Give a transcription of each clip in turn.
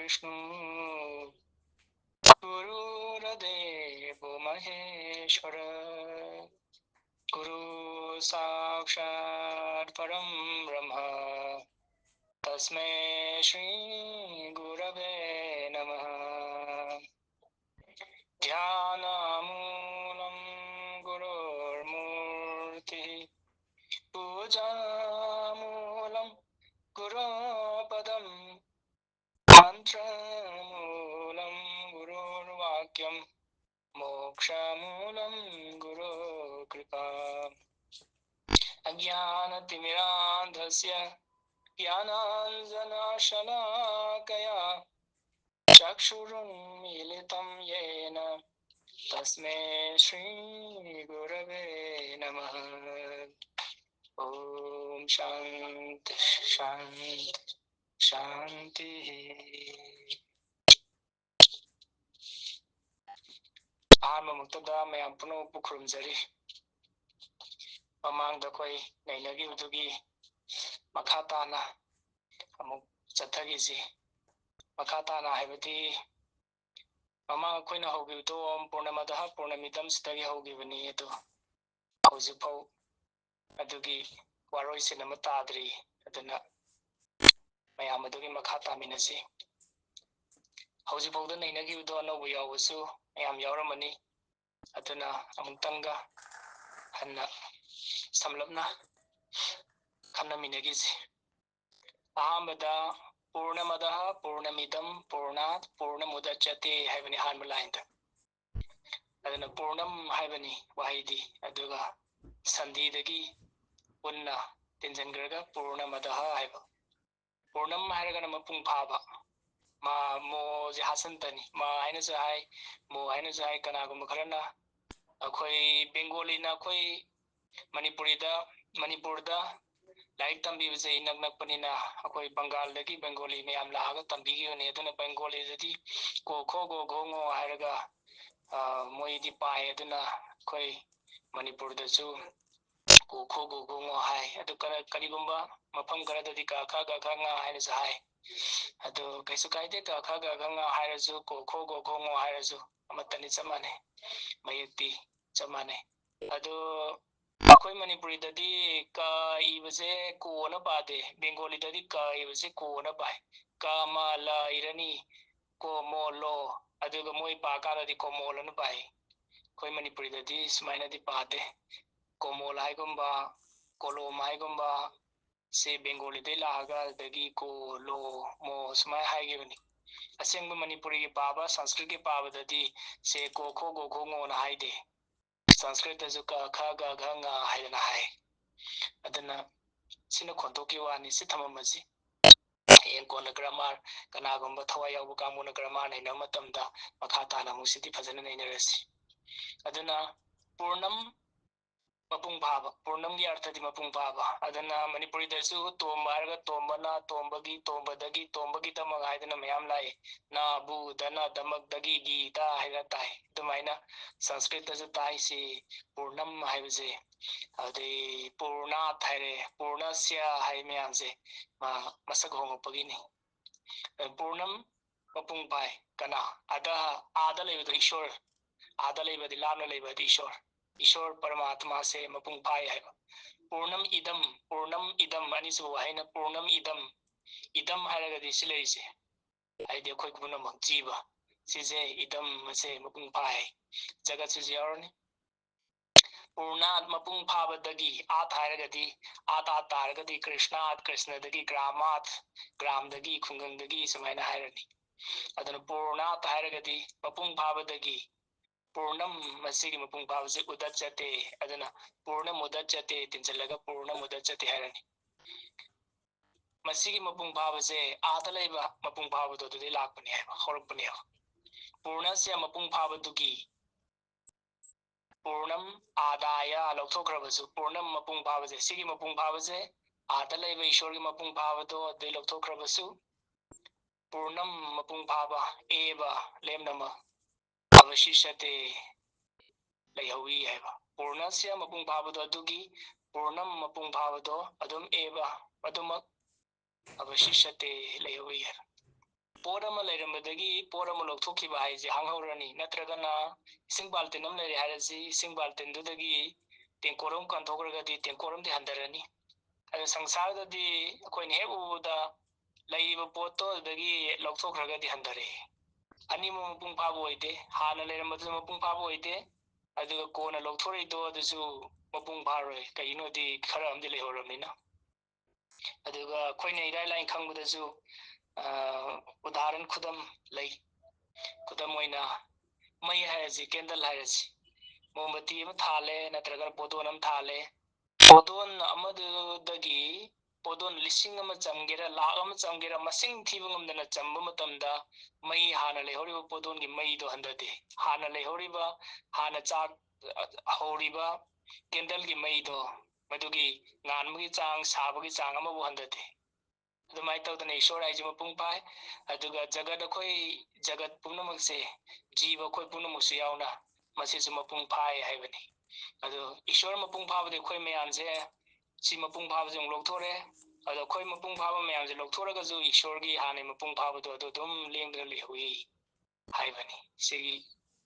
विष्णु गुरुर्देवो महेश्वर गुरु साक्षात् परं ब्रह्म तस्मै श्री गुरवे नमः। ध्यानमूलं गुरुर्मूर्तिः पूजामूलं गुरुपदं मन्त्रमूलं गुरुर्वाक्यं मोक्षमूलं गुरुकृपा। अज्ञानतिमिरान्धस्य ज्ञानाञ्जनशलाकया चक्षुरुन्मीलितं येन तस्मै श्रीगुरवे नमः। ॐ शान्ति शान्ति शान्तिः। ꯑꯍꯥꯟꯕꯃꯛꯇꯗ ꯃꯌꯥꯝ ꯄꯨꯝꯅꯃꯛꯄꯨ ꯈꯨꯔꯨꯝꯖꯔꯤ꯫ ꯃꯃꯥꯡꯗ ꯑꯩꯈꯣꯏ ꯅꯩꯅꯈꯤꯕꯗꯨꯒꯤ ꯃꯈꯥ ꯇꯥꯅ ꯑꯃꯨꯛ ꯆꯠꯊꯈꯤꯁꯤ꯫ ꯃꯈꯥ ꯇꯥꯅ ꯍꯥꯏꯕꯗꯤ ꯃꯃꯥꯡ ꯑꯩꯈꯣꯏꯅ ꯍꯧꯈꯤꯕꯗꯣ ꯑꯣꯝ ꯄꯨꯔꯅꯃꯗ ꯄꯨꯔꯅꯃꯤꯗꯝ ꯁꯤꯗꯒꯤ ꯍꯧꯈꯤꯕꯅꯤ, ꯑꯗꯨ ꯍꯧꯖꯤꯛꯐꯥꯎ ꯑꯗꯨꯒꯤ ꯋꯥꯔꯣꯏꯁꯤꯟ ꯑꯃ ꯇꯥꯗ꯭ꯔꯤ꯫ ꯑꯗꯨꯅ ꯃꯌꯥꯝ ꯑꯗꯨꯒꯤ ꯃꯈꯥ ꯇꯥꯃꯤꯟꯅꯁꯤ꯫ ꯍꯧꯖꯤꯛꯐꯥꯎꯗ ꯅꯩꯅꯈꯤꯕꯗꯣ ꯑꯅꯧꯕ ꯌꯥꯎꯕꯁꯨ ꯃꯌꯥꯝ ꯌꯥꯎꯔꯝꯃꯅꯤ꯫ ꯑꯗꯨꯅ ꯑꯃꯨꯛꯇꯪꯒ ꯍꯟꯅ ꯁꯝꯂꯞꯅ ꯈꯟꯅꯃꯤꯟꯅꯈꯤꯁꯤ꯫ ꯑꯍꯥꯟꯕꯗ ꯄꯨꯔꯅꯃꯗ ꯄꯨꯔꯅꯃꯤꯗꯝ ꯄꯨꯔꯅꯥꯠ ꯄꯨꯔꯅꯃꯨꯗꯆꯇꯦ ꯍꯥꯏꯕꯅꯤ ꯑꯍꯥꯟꯕ ꯂꯥꯏꯟꯗ꯫ ꯑꯗꯨꯅ ꯄꯨꯔꯅꯝ ꯍꯥꯏꯕꯅꯤ ꯋꯥꯍꯩꯗꯤ, ꯑꯗꯨꯒ ꯁꯟꯙꯤꯗꯒꯤ ꯄꯨꯟꯅ ꯇꯤꯟꯁꯤꯟꯈ꯭ꯔꯒ ꯄꯨꯔꯅꯃꯗ ꯍꯥꯏꯕ꯫ ꯄꯨꯔꯅꯝ ꯍꯥꯏꯔꯒꯅ ꯃꯄꯨꯡ ꯐꯥꯕ, ꯃꯥ ꯃꯣꯁꯦ ꯍꯥꯁꯟꯇꯅꯤ, ꯃꯥ ꯍꯥꯏꯅꯁꯨ ꯍꯥꯏ, ꯃꯣ ꯍꯥꯏꯅꯁꯨ ꯍꯥꯏ꯫ ꯀꯅꯥꯒꯨꯝꯕ ꯈꯔꯅ ꯑꯩꯈꯣꯏ ꯕꯦꯡꯒꯣꯂꯤꯅ ꯑꯩꯈꯣꯏ ꯃꯅꯤꯄꯨꯔꯗ ꯂꯥꯏꯔꯤꯛ ꯇꯝꯕꯤꯕꯁꯦ ꯏꯅꯛ ꯅꯛꯄꯅꯤꯅ ꯑꯩꯈꯣꯏ ꯕꯪꯒꯥꯜꯗꯒꯤ ꯕꯦꯡꯒꯣꯂꯤ ꯃꯌꯥꯝ ꯂꯥꯛꯑꯒ ꯇꯝꯕꯤꯈꯤꯕꯅꯤ꯫ ꯑꯗꯨꯅ ꯕꯦꯡꯒꯣꯂꯤꯗꯗꯤ ꯀꯣ ꯈꯣ ꯒꯣ ꯘꯣ ꯉꯣ ꯍꯥꯏꯔꯒ ꯃꯣꯏꯗꯤ ꯄꯥꯏ꯫ ꯑꯗꯨꯅ ꯑꯩꯈꯣꯏ ꯃꯅꯤꯄꯨꯔꯗꯁꯨ ꯀꯣ ꯈꯣ ꯒꯣ ꯘꯣ ꯉꯣ ꯍꯥꯏ꯫ ꯑꯗꯨ ꯀꯔꯤꯒꯨꯝꯕ ꯃꯐꯝ ꯈꯔꯗꯗꯤ ꯀ ꯈ ꯒ ꯘ ꯉ ꯍꯥꯏꯅꯁꯨ ꯍꯥꯏ꯫ ꯑꯗꯨ ꯀꯩꯁꯨ ꯀꯥꯏꯗꯦ, ꯀ ꯈ ꯒ ꯘ ꯉ ꯍꯥꯏꯔꯁꯨ ꯀꯣ ꯈꯣ ꯒꯣ ꯘꯣ ꯉꯣ ꯍꯥꯏꯔꯁꯨ ꯑꯃꯠꯇꯅꯤ, ꯆꯞ ꯃꯥꯟꯅꯩ, ꯃꯌꯦꯛꯇꯤ ꯆꯞ ꯃꯥꯟꯅꯩ꯫ ꯑꯗꯨ ꯑꯩꯈꯣꯏ ꯃꯅꯤꯄꯨꯔꯤꯗꯗꯤ ꯀ ꯏꯕꯁꯦ ꯀꯣꯅ ꯄꯥꯗꯦ, ꯕꯦꯡꯒꯣꯂꯤꯗꯗꯤ ꯀ ꯏꯕꯁꯦ ꯀꯣꯅ ꯄꯥꯏ꯫ ꯀ ꯃ ꯂ ꯏꯔꯅꯤ, ꯀꯣ ꯃꯣ ꯂꯣ, ꯑꯗꯨꯒ ꯃꯣꯏ ꯄꯥꯀꯥꯟꯗꯗꯤ ꯀꯣꯃꯣꯜ ꯑꯅ ꯄꯥꯏ꯫ ꯑꯩꯈꯣꯏ ꯃꯅꯤꯄꯨꯔꯤꯗꯗꯤ ꯁꯨꯃꯥꯏꯅꯗꯤ ꯄꯥꯗꯦ꯫ ꯀꯣꯃꯣꯜ ꯍꯥꯏꯒꯨꯝꯕ ꯀꯣꯂꯣꯝ ꯍꯥꯏꯒꯨꯝꯕ ꯁꯤ ꯕꯦꯡꯒꯣꯂꯤꯗꯩ ꯂꯥꯛꯑꯒ ꯑꯗꯨꯗꯒꯤ ꯀꯣ ꯂꯣ ꯃꯣ ꯁꯨꯃꯥꯏꯅ ꯍꯥꯏꯈꯤꯕꯅꯤ꯫ ꯑꯁꯦꯡꯕ ꯃꯅꯤꯄꯨꯔꯤꯒꯤ ꯄꯥꯕ ꯁꯪꯁꯀ꯭ꯔꯤꯠꯀꯤ ꯄꯥꯕꯗꯗꯤ ꯁꯦ ꯀꯣ ꯈꯣ ꯒꯣ ꯘꯣ ꯉꯣꯅ ꯍꯥꯏꯗꯦ꯫ ꯁꯪꯁꯀ꯭ꯔꯤꯠꯇꯁꯨ ꯀ ꯈ ꯒ ꯘ ꯉ ꯍꯥꯏꯗꯅ ꯍꯥꯏ꯫ ꯑꯗꯨꯅ ꯁꯤꯅ ꯈꯣꯟꯊꯣꯛꯀꯤ ꯋꯥꯅꯤ, ꯁꯤ ꯊꯝꯃꯝꯃꯁꯤ꯫ ꯍꯌꯦꯡ ꯀꯣꯟꯅ ꯒ꯭ꯔꯥꯃꯥꯔ, ꯀꯅꯥꯒꯨꯝꯕ ꯊꯋꯥꯏ ꯌꯥꯎꯕ ꯀꯥꯡꯕꯨꯅ ꯒ꯭ꯔꯥꯃꯥꯔ ꯅꯩꯅꯕ ꯃꯇꯝꯗ ꯃꯈꯥ ꯇꯥꯅ ꯑꯃꯨꯛ ꯁꯤꯗꯤ ꯐꯖꯅ ꯅꯩꯅꯔꯁꯤ꯫ ꯑꯗꯨꯅ ꯄꯨꯔꯅꯝ ꯃꯄꯨꯡ ꯐꯥꯕ, ꯄꯨꯔꯅꯝꯒꯤ ꯑꯔꯊꯗꯤ ꯃꯄꯨꯡ ꯐꯥꯕ꯫ ꯑꯗꯨꯅ ꯃꯅꯤꯄꯨꯔꯤꯗꯁꯨ ꯇꯣꯝꯕ ꯍꯥꯏꯔꯒ ꯇꯣꯝꯕꯅ, ꯇꯣꯝꯕꯒꯤ, ꯇꯣꯝꯕꯗꯒꯤ, ꯇꯣꯝꯕꯒꯤꯗꯃꯛ ꯍꯥꯏꯗꯅ ꯃꯌꯥꯝ ꯂꯥꯛꯏ꯫ ꯅ ꯕꯨ ꯗꯅ ꯗꯃꯛꯇꯒꯤ ꯒꯤꯗ ꯍꯥꯏꯅ ꯇꯥꯏ꯫ ꯑꯗꯨꯃꯥꯏꯅ ꯁꯪꯁꯀ꯭ꯔꯤꯠꯇꯁꯨ ꯇꯥꯏ ꯁꯤ ꯄꯨꯔꯅꯝ ꯍꯥꯏꯕꯁꯦ꯫ ꯑꯗꯩ ꯄꯨꯔꯅꯥꯠ ꯍꯥꯏꯔꯦ, ꯄꯨꯔꯅꯁ꯭ꯌ ꯍꯥꯏ ꯃꯌꯥꯝꯁꯦ ꯃꯁꯛ ꯍꯣꯡꯉꯛꯄꯒꯤꯅꯤ꯫ ꯄꯨꯔꯅꯝ ꯃꯄꯨꯡ ꯐꯥꯏ ꯀꯅꯥ? ꯑꯥꯗ ꯂꯩꯕꯗꯣ ꯏꯁꯣꯔ, ꯑꯥꯗ ꯂꯩꯕꯗꯤ ꯂꯥꯞꯅ ꯂꯩꯕꯗꯤ ꯏꯁꯣꯔ, ꯏꯁꯣꯔ ꯄꯔꯃꯥत्माꯁꯦ ꯃꯄꯨꯡ ꯐꯥꯏ ꯍꯥꯏꯕ꯫ ꯄꯨꯔꯅꯝ ꯏꯗꯝ ꯑꯅꯤꯁꯨꯕ ꯋꯥꯍꯩꯅ ꯄꯨꯔꯅꯝ ꯏꯗꯝ꯫ ꯏꯗꯝ ꯍꯥꯏꯔꯒꯗꯤ ꯁꯤ ꯂꯩꯔꯤꯁꯦ, ꯍꯥꯏꯗꯤ ꯑꯩꯈꯣꯏ ꯄꯨꯝꯅꯃꯛ ꯖꯤꯕ ꯁꯤꯁꯦ ꯏꯗꯝ ꯑꯁꯦ ꯃꯄꯨꯡ ꯐꯥꯏ, ꯖꯒꯠꯁꯤꯁꯨ ꯌꯥꯎꯔꯅꯤ꯫ ꯄꯨꯔꯅꯥꯠ ꯃꯄꯨꯡ ꯐꯥꯕꯗꯒꯤ, ꯑꯥꯠ ꯍꯥꯏꯔꯒꯗꯤ ꯑꯥꯠ ꯇꯥꯔꯒꯗꯤ ꯀ꯭ꯔꯤꯁꯅꯥꯠ, ꯀ꯭ꯔꯤꯁꯅꯗꯒꯤ ꯒ꯭ꯔꯥꯃꯥꯠ, ꯒ꯭ꯔꯥꯝꯗꯒꯤ ꯈꯨꯡꯒꯪꯗꯒꯤ ꯁꯨꯃꯥꯏꯅ ꯍꯥꯏꯔꯅꯤ꯫ ꯑꯗꯨꯅ ꯄꯨꯔꯅꯥꯠ ꯍꯥꯏꯔꯒꯗꯤ ꯃꯄꯨꯡ ꯐꯥꯕꯗꯒꯤ, ꯄꯨꯔꯅꯝ ꯃꯁꯤꯒꯤ ꯃꯄꯨꯡ ꯐꯥꯕꯁꯤ ꯎꯗꯆꯇꯦ꯫ ꯑꯗꯨꯅ ꯄꯨꯔꯅꯃꯨꯗꯆꯇꯦ ꯇꯤꯟꯁꯤꯜꯂꯒ ꯄꯨꯔꯅꯃꯨꯗꯆꯇꯦ ꯍꯥꯏꯔꯅꯤ꯫ ꯃꯁꯤꯒꯤ ꯃꯄꯨꯡ ꯐꯥꯕꯁꯦ ꯑꯥꯗ ꯂꯩꯕ ꯃꯄꯨꯡ ꯐꯥꯕꯗꯣ ꯑꯗꯨꯗꯩ ꯂꯥꯛꯄꯅꯤ ꯍꯥꯏꯕ, ꯍꯧꯔꯛꯄꯅꯦꯕ꯫ ꯄꯨꯔꯅꯁ꯭ꯌ ꯃꯄꯨꯡ ꯐꯥꯕꯗꯨꯒꯤ, ꯄꯨꯔꯅꯝ ꯑꯥꯗꯥꯌ ꯂꯧꯊꯣꯛꯈ꯭ꯔꯕꯁꯨ ꯄꯨꯔꯅꯝ ꯃꯄꯨꯡ ꯐꯥꯕꯁꯦ, ꯁꯤꯒꯤ ꯃꯄꯨꯡ ꯐꯥꯕꯁꯦ ꯑꯥꯗ ꯂꯩꯕ ꯏꯁꯣꯔꯒꯤ ꯃꯄꯨꯡ ꯐꯥꯕꯗꯣ ꯑꯗꯨꯗꯩ ꯂꯧꯊꯣꯛꯈ꯭ꯔꯕꯁꯨ ꯄꯨꯔꯅꯝ ꯃꯄꯨꯡ ꯐꯥꯕ ꯑꯦꯕ ꯂꯦꯝꯅꯃꯛ ꯑꯕꯁꯤꯁꯇꯦ ꯂꯩꯍꯧꯏ ꯍꯥꯏꯕ꯫ ꯄꯨꯔꯅꯁ꯭ꯌ ꯃꯄꯨꯡ ꯐꯥꯕꯗꯣ ꯑꯗꯨꯒꯤ, ꯄꯨꯔꯅꯝ ꯃꯄꯨꯡ ꯐꯥꯕꯗꯣ ꯑꯗꯨꯝ ꯑꯦꯕ ꯑꯗꯨꯃꯛ ꯑꯕꯁꯤꯁꯇꯦ ꯂꯩꯍꯧꯏ ꯍꯥꯏꯕ꯫ ꯄꯣꯠ ꯑꯃ ꯂꯩꯔꯝꯕꯗꯒꯤ ꯄꯣꯠ ꯑꯃ ꯂꯧꯊꯣꯛꯈꯤꯕ ꯍꯥꯏꯁꯦ ꯍꯥꯡꯍꯧꯔꯅꯤ, ꯅꯠꯇ꯭ꯔꯒꯅ ꯏꯁꯤꯡ ꯕꯥꯜꯇꯤꯟ ꯑꯃ ꯂꯩꯔꯦ ꯍꯥꯏꯔꯁꯤ ꯏꯁꯤꯡ ꯕꯥꯜꯇꯤꯟꯗꯨꯗꯒꯤ ꯇꯦꯡꯀꯣꯠ ꯑꯃ ꯀꯟꯊꯣꯛꯈ꯭ꯔꯒꯗꯤ ꯇꯦꯡꯀꯣꯠ ꯑꯃꯗꯤ ꯍꯟꯊꯔꯅꯤ. ꯑꯗꯨ ꯁꯪꯁꯥꯔꯗꯗꯤ ꯑꯩꯈꯣꯏꯅ ꯍꯦꯛ ꯎꯕꯗ ꯂꯩꯔꯤꯕ ꯄꯣꯠꯇꯣ ꯑꯗꯨꯗꯒꯤ ꯂꯧꯊꯣꯛꯈ꯭ꯔꯒꯗꯤ ꯍꯟꯊꯔꯛꯏ. ꯑꯅꯤꯃꯛ ꯃꯄꯨꯡ ꯐꯥꯕ ꯑꯣꯏꯗꯦ. ꯍꯥꯟꯅ ꯂꯩꯔꯝꯕꯗꯨꯁꯨ ꯃꯄꯨꯡ ꯐꯥꯕ ꯑꯣꯏꯗꯦ, ꯑꯗꯨꯒ ꯀꯣꯟꯅ ꯂꯧꯊꯣꯔꯛꯏꯗꯣ ꯑꯗꯨꯁꯨ ꯃꯄꯨꯡ ꯐꯥꯔꯣꯏ. ꯀꯩꯒꯤꯅꯣꯗꯤ ꯈꯔ ꯑꯃꯗꯤ ꯂꯩꯍꯧꯔꯕꯅꯤꯅ. ꯑꯗꯨꯒ ꯑꯩꯈꯣꯏꯅ ꯏꯔꯥꯏ ꯂꯥꯏꯅ ꯈꯪꯕꯗꯁꯨ उदाहरण खुदम लई. खुदम ओइना मई हायसी कैंडल हायसी मोमबत्ती अम थाले नत्रगा पोदोन अम थाले. पोदोन अमदगी पोदोन लिसिंग अम चमगेरा लाख अम चमगेरा मसिंग थीब ngमदना चंब मतमदा मई हाना लेहौरिबा पोदोन की मई दो हंददे. हाना लेहौरिबा हाना चाक हौरिबा कैंडल की मई दो मदुगी nganbagi chang sabagi chang amabu hंददे. ꯑꯗꯨꯃꯥꯏꯅ ꯇꯧꯗꯅ ꯏꯁꯣꯔ ꯍꯥꯏꯁꯦ ꯃꯄꯨꯡ ꯐꯥꯏ. ꯑꯗꯨꯒ ꯖꯒꯠ ꯑꯩꯈꯣꯏ ꯖꯒꯠ ꯄꯨꯝꯅꯃꯛꯁꯦ ꯖꯤꯕ ꯑꯩꯈꯣꯏ ꯄꯨꯝꯅꯃꯛꯁꯨ ꯌꯥꯎꯅ ꯃꯁꯤꯁꯨ ꯃꯄꯨꯡ ꯐꯥꯏ ꯍꯥꯏꯕꯅꯤ. ꯑꯗꯣ ꯏꯁꯣꯔ ꯃꯄꯨꯡ ꯐꯥꯕꯗꯤ ꯑꯩꯈꯣꯏ ꯃꯌꯥꯝꯁꯦ ꯁꯤ ꯃꯄꯨꯡ ꯐꯥꯕꯁꯦ ꯑꯃꯨꯛ ꯂꯧꯊꯣꯛꯔꯦ. ꯑꯗꯣ ꯑꯩꯈꯣꯏ ꯃꯄꯨꯡ ꯐꯥꯕ ꯃꯌꯥꯝꯁꯦ ꯂꯧꯊꯣꯔꯒꯁꯨ ꯏꯁꯣꯔꯒꯤ ꯍꯥꯟꯅ ꯃꯄꯨꯡ ꯐꯥꯕꯗꯣ ꯑꯗꯨ ꯑꯗꯨꯝ ꯂꯦꯡꯗꯅ ꯂꯩꯍꯧꯏ ꯍꯥꯏꯕꯅꯤ ꯁꯤꯒꯤ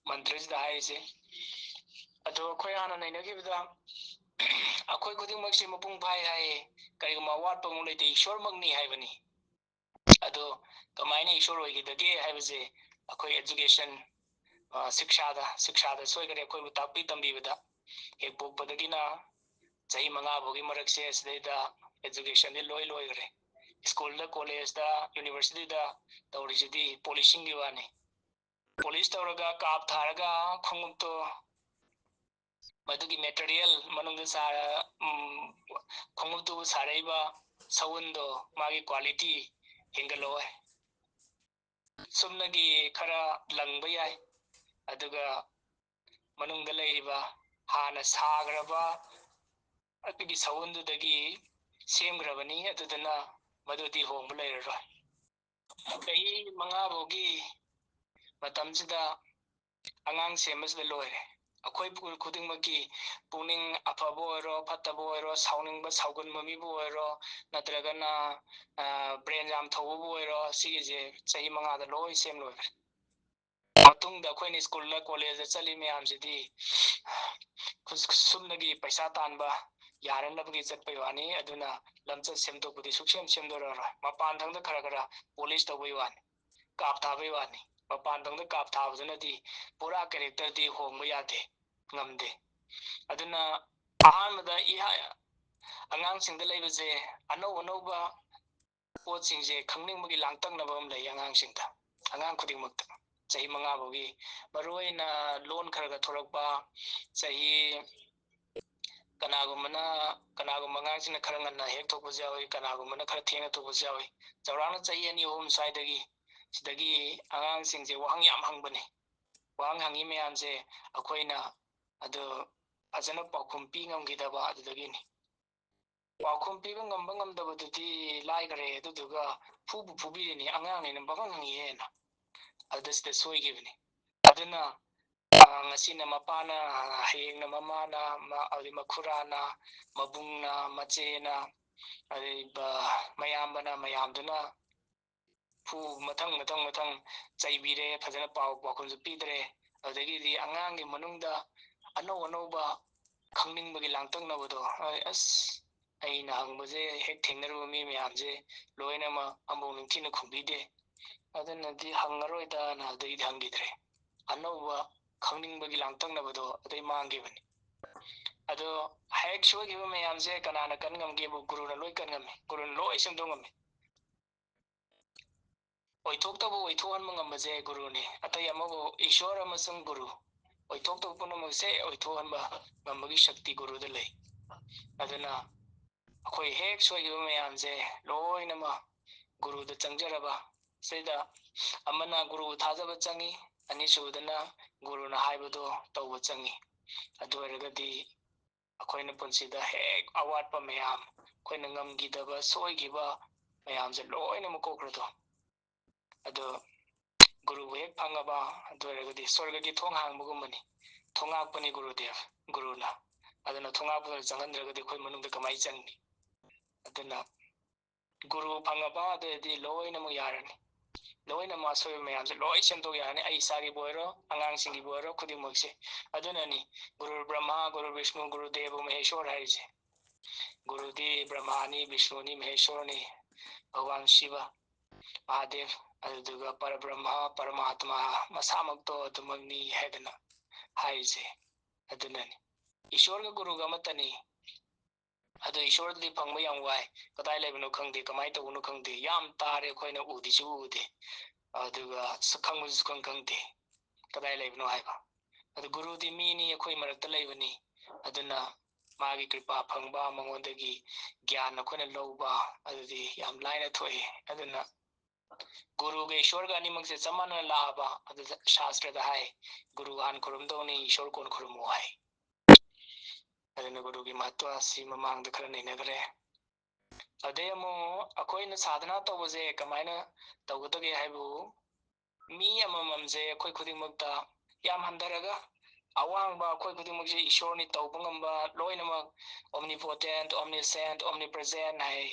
ꯃꯟꯇ꯭ꯔꯁꯤꯗ ꯍꯥꯏꯔꯤꯁꯦ. ꯑꯗꯣ ꯑꯩꯈꯣꯏ ꯍꯥꯟꯅ ꯅꯩꯅꯈꯤꯕꯗ ꯑꯩꯈꯣꯏ ꯈꯨꯗꯤꯡꯃꯛꯁꯦ ꯃꯄꯨꯡ ꯐꯥꯏ ꯍꯥꯏꯌꯦ, ꯀꯔꯤꯒꯨꯝꯕ ꯑꯋꯥꯠꯄ ꯑꯃꯨꯛ ꯂꯩꯇꯦ, ꯏꯁꯣꯔꯃꯛꯅꯤ ꯍꯥꯏꯕꯅꯤ. ꯑꯗꯣ ꯀꯃꯥꯏꯅ ꯏꯁꯣꯔ ꯑꯣꯏꯈꯤꯗꯒꯦ ꯍꯥꯏꯕꯁꯦ ꯑꯩꯈꯣꯏ एजुकेशन शिक्षाꯗ ꯁꯣꯏꯈꯔꯦ. ꯑꯩꯈꯣꯏꯕꯨ ꯇꯥꯛꯄꯤ ꯇꯝꯕꯤꯕꯗ ꯍꯦꯛ ꯄꯣꯛꯄꯗꯒꯤꯅ ꯆꯍꯤ 5 ꯐꯥꯎꯒꯤ ꯃꯔꯛꯁꯦ ꯁꯤꯗꯩꯗ एजुकेशनꯗꯤ ꯂꯣꯏꯈꯔꯦ. स्कूल कॉलेज यूनिवर्सिटी तौरीसीदी पॉलिशिंग की वानी. पॉलिश तौरगा काप थारगा खुंगुप्तो मदुगी मेटेरियल मनुंग सारा खुंगुप्तु सारेबा सवुंदो मागी क्वालिटी हिंगलोय. सुमनगी खरा लंगबा याय. अदुगा मनुंगदा लेरिबा हाना साग्रबा अदुगी सवुंदुदगी सेमग्रबनी. अदुदना मदुदी होंबा लेररोय. चही 5 फौगी मतमसिदा अगांग सेमबसिदा लोयरे. अखोई खुदिंगमकी पुनिंग अफबो ओइरो फत्तबो ओइरो साउनिंगबा साउगुनबा मीबो ओइरो नत्रगना ब्रेन जाम थौबो ओइरो सिगिजे चही 5 दा लोय सेम लोयरे. मतुंगदा अखोइनी स्कूल कॉलेज चली मयामसिदी सुमनगी पैसा तानबा यारनबगी चटपै वानी. अदुना लमचत सेमदोकबदी सुक्षेम सेमदोररोय. मपान थंगदा खरा खरा पॉलिश तौबई वानी, काप थाबई वानी. मपान थंगदा काप थाबदनदी पूरा कैरेक्टर दी होंबा यादे, ngamde. अदुना अहानबदा इहा अगांगसिंगदा लेबसे अनौ अनौबा पोतसिंगजे खंगनिंगबगी लांगतंगनबा अम लई. अगांगसिंगदा अगांग खुदिंगमक्ता चही 5 फौगी मरुओइना लोन खरगा थोरकपा चही कनागुमना अगांगसिंगना खरा ngana हेक थोकपसु यावी, कनागुमना खरा थेंगना थोकपसु यावी. चौराना चही 2-3 साइदगी सिदगी अगांगसिंगजे वाहंग याम हंगबनी. वाहंग हंगी मयामसे अखोइना अदु फजना पाखुम पी ngamgidaba adudagini. पाखुम पीबा ngamba ngamdabadudi लाइगरे. अदुदुगा फुबु फुबिरिनी अगांगनेना बगंग हंगिहेना. अदुसदा सोइगिबनी. अदुना ngасina mapana hayengna mamana adi makhurana mabungna machena adi mayambana mayamduna fu mathang chaibire fajana pakhumsu pidre. adagidi angangi manungda anau anauba khangningbagi langtangnabado as aina hangbase hek thengnaruba mi mayamse loinama ambau ningthina khumbide. अदनदी हंगरोइदा ना अदगी हंगिद्रे. अनौबा खंगनिंगबगी लांगतंगनबदो अदई मांगिबनी. अदो हेक सोगिबा मयामसे कनाना कनगमगेबु गुरुना लोय कनगमे. गुरुना लोय सेमदोंगमे. ओइथोक्तबु ओइथोहनबा ngambase गुरुनी. अतई अमबु ईश्वर अमसुंग गुरु ओइथोक्तबु पुनमसे ओइथोहनबा ngambagi शक्ति गुरुदा लई. अदना अखोई हेक सोगिबा मयामसे लोयनमा गुरुदा चंगजरबा सेदा अमना गुरु थाजबा चंगी, अनिसुदना गुरुना हाइबदो तौबा चंगी. अदुरगदी अखोइना पुंसीदा हेक अवाटपा मयाम अखोइना ngамgidaba सोइगिबा मयामसे लोइना मकोखरदो अदो गुरु हेक फंगबा अदुरगदी स्वर्गगी थोंग हांगबगुमबनी. थोंगाकपनी गुरुदेव गुरुना. अदना थोंगाकपना चंगंद्रगदी अखोइ मनुंगदा कमाइ चंगनी. अदना गुरु फंगबा अददी लोइना मु यारनी. लोइना मासोय मैम से लोई सेंदोक यानी आई सागी बोयरो अंगांग सिंगी बोयरो खुदिमक से अदुननी गुरु ब्रह्मा गुरु विष्णु गुरु देव महेश्वर है से गुरुदी ब्रह्मानी विष्णुनी महेश्वरनी भगवान शिव महादेव अदुगा परब्रह्मा परमात्मा मसामक्तो अदुमगनी हैदना हाइसे अदुननी ईश्वर का गुरु गमतनी अदु ईश्वर दी फंगबा याम वाई कदाई लेबनो खंगदे कमाई तबनो खंगदे याम तारे खोइना उदिसु उदे अदुगा सखंगसु खंगदे कदाई लेबनो हाइबा अदु गुरु दी मीनी अखोई मरक्ता लेबनी अदुना मागी कृपा फंगबा मंगोंदगी ज्ञान अखोइना लौबा अदुदी याम लाइना थोए अदुना गुरु के ईश्वर का अनिमक से समान लाबा अदु शास्त्र दा हाय गुरु हान खुरुमदौनी ईश्वर कोन खुरुमो हाय अदुना गुरु की महत्व सी ममांग द खरा नैनगरे अदे मो अखोइना साधना तौबजे कमाइना तौगतगे हायबु मी अमममजे अखोइ खुदिमक्ता याम हंदरगा अवांगबा अखोइ खुदिमक्से ईश्वरनी तौबंगंबा लोइनमक ओमनीपोटेंट ओमनीसेंट ओमनीप्रेजेंट हाय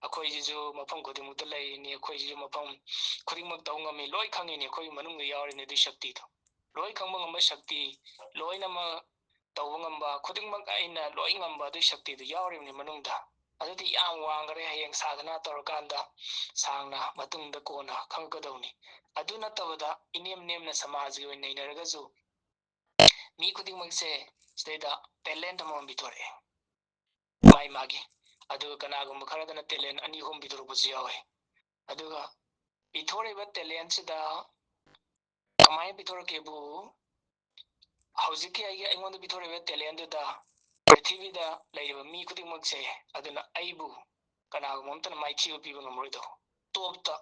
अखोइ जिजु मफम खुदिमक्ता लैनी अखोइ जिजु मफम खुदिमक तौंगमी लोइ खंगिनी अखोइ मनुंग यावरिनी दि शक्ति तो लोइ खंबंगंबा शक्ति लोइनमक तौबंगंबा खुदिमक आइना लोइ ngंबा दि शक्ति दु यावरिनी मनुंगदा अदुदी याम वांगरे हयेंग साधना तौरकांदा सांगना मतुंगदा कोना खंगकदौनी अदु नतबदा इनेम नेमना समाज की नैनरगजु मी खुदिमक्से स्टेदा टैलेंट अमम बिथोरे माई मागी अदु कनागुम खरदना टैलेंट अनि होम बिथोरबसु यावे अदुगा बिथोरेबा टैलेंट सिदा कमाय बिथोरकेबु हौजिकी आइगे अइंगोंदा बिथोरेबा टैलेंट दुदा पृथ्वीदा लैरिबा मी खुदिमक्से अदुना आइबु कनागुमतना माइथिबा पिबा ngमरोइदो टॉपता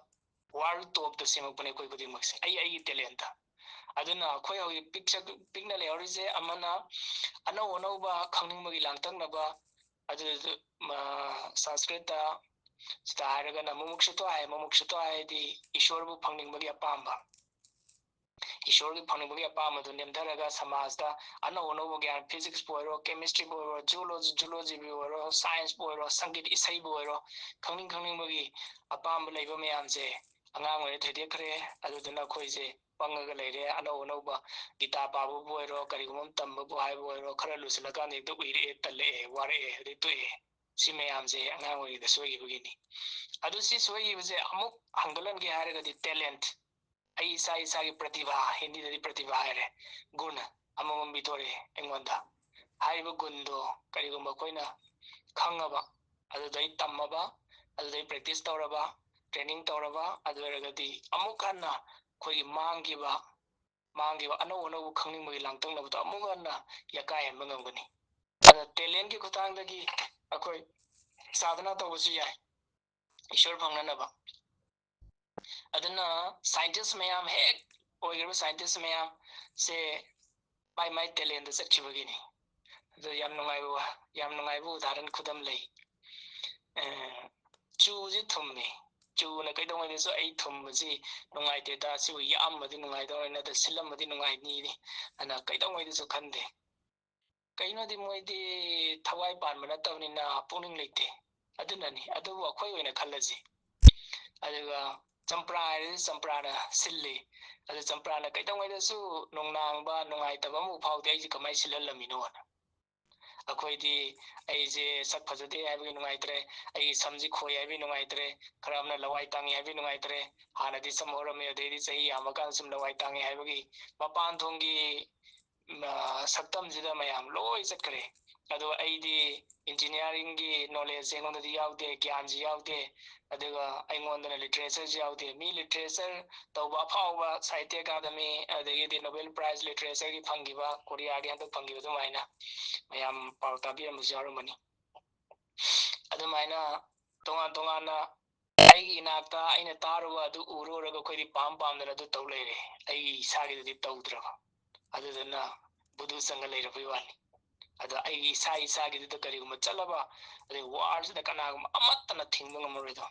वर्ल्ड टॉपता सेमकपने कोइ खुदिमक्से आई टैलेंट अदुना अखोइ हौइ पिकना लेहरिजे अमना अनौ अनौबा खंगनिंगबगी लांतंगनबा अदु संस्कृत सिदा हायरगना मुमुक्षुत्व हायदि ईश्वरबु फंगनिंगबगी अपामबा ईश्वर की फंगनिंगबगी अपामदु नेमधरगा समाजदा अनौ अनौबा ज्ञान फिजिक्स बोइरो केमिस्ट्री बोइरो जूलॉजी बोइरो साइंस बोइरो संगीत इसै बोइरो खंगनिंगबगी अपामबा लैबा मयामसे अंगांग ओइने थेदेखरे अदुदना खोइजे पंगगा लेरे अनौ अनौबा गीता पाबु बोइरो करिगुम तंबबु हाइबु बोइरो खरा लुसलकान एकदो उइरे तल्ले वारे रितुए सी मयामसे अंगांग ओइदा सोइगिबगिनी अदु सी सोइगिबजे अमुक हंगलनगे हायरगदि टैलेंट आई इसा की प्रतिभा हिंदी दि प्रतिभा हायरे गुण अममम बिथोरे एंगोंदा हाइबु गुणदो करिगुम कोइना खंगबा अदुदै तम्मबा अदुदै प्रैक्टिस तौरबा ट्रेनिंग तौरबा अदुरगदि अमुक हन्ना खोइ मांगिबा अनौ अनौ खंगनिंगबगी लांतंगनबदो अमुक हन्ना यकाय हनबा ngमगनी अदा टैलेंट की खुतांगदगी अखोइ साधना तौबसु याय ईश्वर फंगननबा अदुना साइंटिस्ट मयाम हेक ओइगरबा साइंटिस्ट मयाम से माई टैलेंट द चखिबगिनी अदु याम नुंगाइबु उदाहरण खुदम लई चूजी थुम्मी चूना कैदोंगैदसु आई थुम्बसी नुंगाइतेदा सिबु याममदि नुंगाइदोना द सिलममदि नुंगाइनीनी अना कैदोंगैदसु खंदे कैनोदि मोइदि थवाई पानबा नतबनिना पुनिंग लेते अदुननी अदुबु अखोइ ओइना खल्लजी अदुगा चंप्रा हायरदि चंप्राना सिल्ली अदु चंप्राना कैदोंगैदसु नुंगनांगबा नुंगाइतबा मु फाउदे आइजि कमाइ सिललमिनोना अखोइदि आइजे सक फजदे हाइबगी नुंगाइत्रे आई समझी खोई हाइबी नुंगाइत्रे खरामना लवाई तांगी हाइबी नुंगाइत्रे हानदि समहोरमे अदेदि सही यामकान सुम लवाई तांगी हाइबगी मपान थोंगी सक्तमजिदा मयाम लोई चटखरे अदो आइदि इंजीनियरिंग की नॉलेज एंगोंददि यावदे ज्ञान जी यावदे अदुगा अइंगोंदना लिटरेचर जी यावदे मी लिटरेचर तौबा फावबा साहित्य अकादमी अदगिदि नोबेल प्राइज लिटरेचर की फंगिबा कोरिया की हंतक फंगिबा दुमाइना मयाम पाउ ताबिरमसु यावरमनी अदुमाइना तोंगान तोंगाना अꯩꯒꯤ इनाक्ता अꯩꯅ तारुबा अदु उरोरगा अखोइदि पामदना अदु तौ लेरे अꯩꯒꯤ इसागिदि तौद्रबा अदुदना बुदु संग लेरबई वानी अदा अꯩꯒꯤ इसागिदि करिगुम चलबा अदे वारसिदा कनागुम अमत्तना थिंगबा ngमरोइदो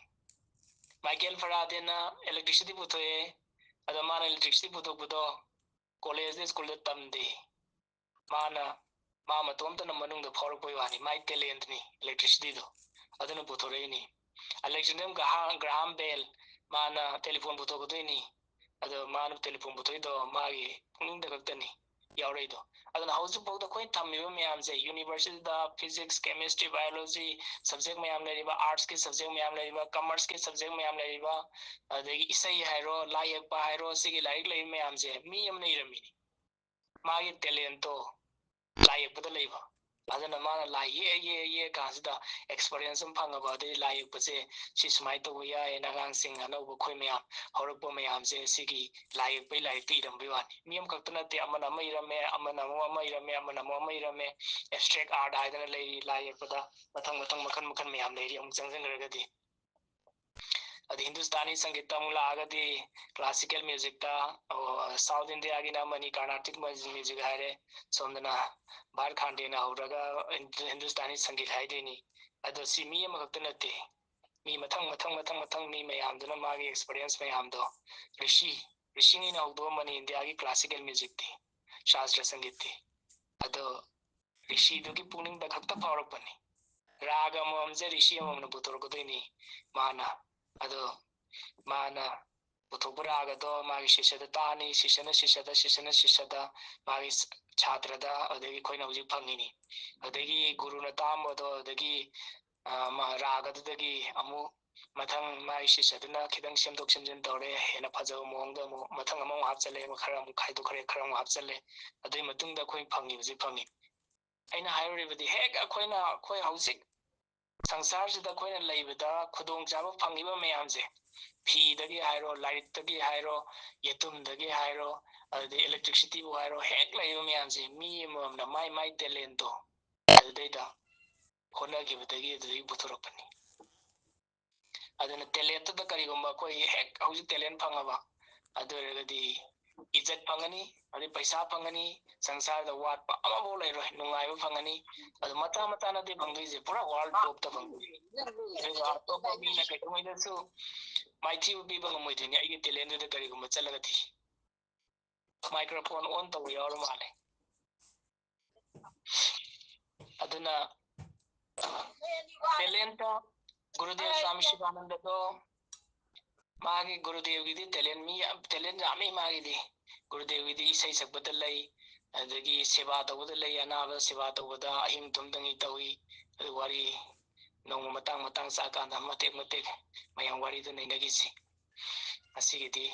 माइकेल फराडेना इलेक्ट्रिसिटी पुथोए अदा माना इलेक्ट्रिसिटी पुथोकबदो कॉलेज स्कूल तमदे माना मा मतोमतना मनुंगदा फौरकबई वानी माइ टैलेंट नि इलेक्ट्रिसिटी दो अदुना पुथोरेनी अलेक्जेंडर ग्राहम बेल माना टेलीफोन पुथोकदोइनी अदो माना टेलीफोन पुथोइदो मागी पुनिंग दगतनी यावरेदो अदना हौजु पौदा कोइ थम्मिबो मयाम से यूनिवर्सिटी दा फिजिक्स केमिस्ट्री बायोलॉजी सब्जेक्ट मयाम लेरिबा आर्ट्स के सब्जेक्ट मयाम लेरिबा कॉमर्स के सब्जेक्ट मयाम लेरिबा अदगी इसई हाइरो लायकपा हाइरो सिगी लाइक लेइ मयाम से मी यम नेरमिनी मागी टैलेंटो लायकपदा लेइबा अदना माना ला ये कासिदा एक्सपीरियंस हम फंगबा दे लायकपसे सि सुमाइ तो या नगांग सिंग अनौब खोइ मयाम हौरकपो मयाम से सिगी लायक पे लायक ती इरम बिवानी मियम खक्तना ते अमन अम इरमे अमन अम इरमे अमन अम इरमे एब्स्ट्रैक्ट आर्ट हाइदना लेरी लायकपदा मथंग मथंग मखन मखन मयाम लेरी अम जंगजंगरगदी अदि हिंदुस्तानी संगीत मुलागदी क्लासिकल म्यूजिक ता साउथ इंडिया की मनी कर्नाटिक म्यूजिक हाइरे सोमदना बार खांडे ना होरगा हिंदुस्तानी संगीत हाइदेनी अदो सी मी अमखक्त नते मी मथंग मथंग मथंग मथंग मी मयामदना मागी एक्सपीरियंस मयामदो ऋषि ऋषिनी ना होदो मनी इंडिया की क्लासिकल म्यूजिक थी शास्त्रीय संगीत थी अदो ऋषि दो की पुनिंग दा खक्ता फावरपनी राग अममजे ऋषि अममना पुथोरकदोइनी माना अदो माना पुथोकपा रागदो मागी शिष्यदा तानी शिष्यना मागी छात्रदा अदगी खोइना हुजिक फंगिनी अदगी गुरुना तामबदो अदगी रागदुदगी अमु मथंग मागी शिष्यदुना खिदंग सेमदोक सेमजिन तौरे हेना फजब मोंगदा मु मथंग अमु हापचले खरा अमु खाइदोखरे खरा अमु हापचले अदुई मतुंगदा खोइ फंगी हुजिक फंगी अैना हाइरिबदि हेक अखोइना खोइ हौजिक संसार सिदा खोइना लेइबदा खुदोंग चाबा फंगिबा मयामसे फीदगी हाइरो लाइटदगी हाइरो येतुमदगी हाइरो अदि इलेक्ट्रिसिटी बु हाइरो हेक लेइबा मयामसे मी अममना माइ माइ टैलेंटो अदुदैदा होनगिबदगी अदुई पुथोरकपनी अदुना टैलेंटदा करिगुम्बा कोइ हेक हौजिक टैलेंट फंगबा अदुरगदी इज्जत फंगनी अदि पैसा फंगनी संसार दा वाटपा अमाबो लेरोय नुंगाइबा फंगनी अदु मता मता नदि फंगदोइजे पुरा वर्ल्ड टॉप ता फंगदोइ अदुगा अतोपा मीना कैथोमैदसु माइथी पीबा ngमोइथोनि आइगे टैलेंट दु करिगुम्बा चलगथि माइक्रोफोन ऑन तौ यावर माले अदुना टैलेंट गुरुदेव स्वामी शिवानंद तो मागे गुरुदेव गिदी टैलेंट मी टैलेंट जामी मागेदी गुरुदेव गिदी इसै सकबदा लई अदगी सेवा तौबदा लई अनाबदा सेवा तौबदा अहिंग तुमदंगी तौई अदु वारी नोंग मतंग मतंग साकांदा मतेक मतेक मयम वारी दु नैनगिसी असिगिदी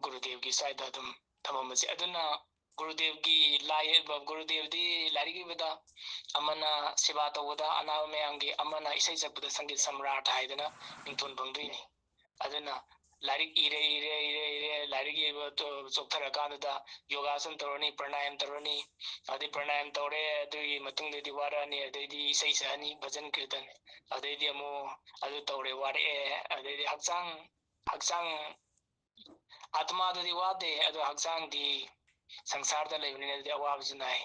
गुरुदेव की साइदा तुम थममसे अदुना गुरुदेव की गुरुदेव दी लारिगिबदा अमना सेवा तौबदा अनाब मयांगी अमना इसै सकबदा संगीत सम्राट हाइदना निंथोन बंगदुइनी अदुना लारिक इरे लारिक इबा तो चोक्थर कांदा योगासन तौरनी प्राणायाम तौरनी अदि प्राणायाम तौरे अदुगी मतुंगदि वारानी अदैदी इसै सहनी भजन कीर्तन अदैदी अमु अदु तौरे वारे अदैदी हक्चांग आत्मादि वादे अदु हक्चांगदी संसारदा लेबनिदि अवाबजु नाय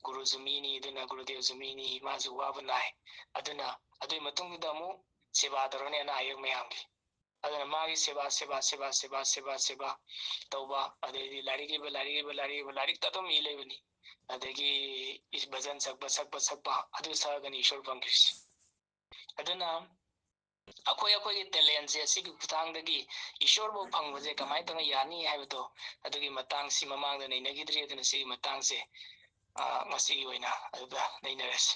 गुरुजु मीनी अदुना गुरुदेवजु मीनी माजु वाबु नाय अदुना अदुई मतुंगदा अमु सेवा तौरनी अना आयक मयांगी अदुना मागी सेवा तौबा अदैदी लारिक तदुम इलेबनी अदगी इस भजन सकबा अदु सहगनी ईश्वर पंक्रिस अदुना अखोई अखोई टैलेंट से सिगी खुतांगदगी ईश्वर बो फंगबजे कमाय तंग यानी हाइबतो अदुगी मतंग सि ममांगदा नैनगिद्री अदुना सिगी मतंग से ngasiगी ओइना अदुदा नैनरस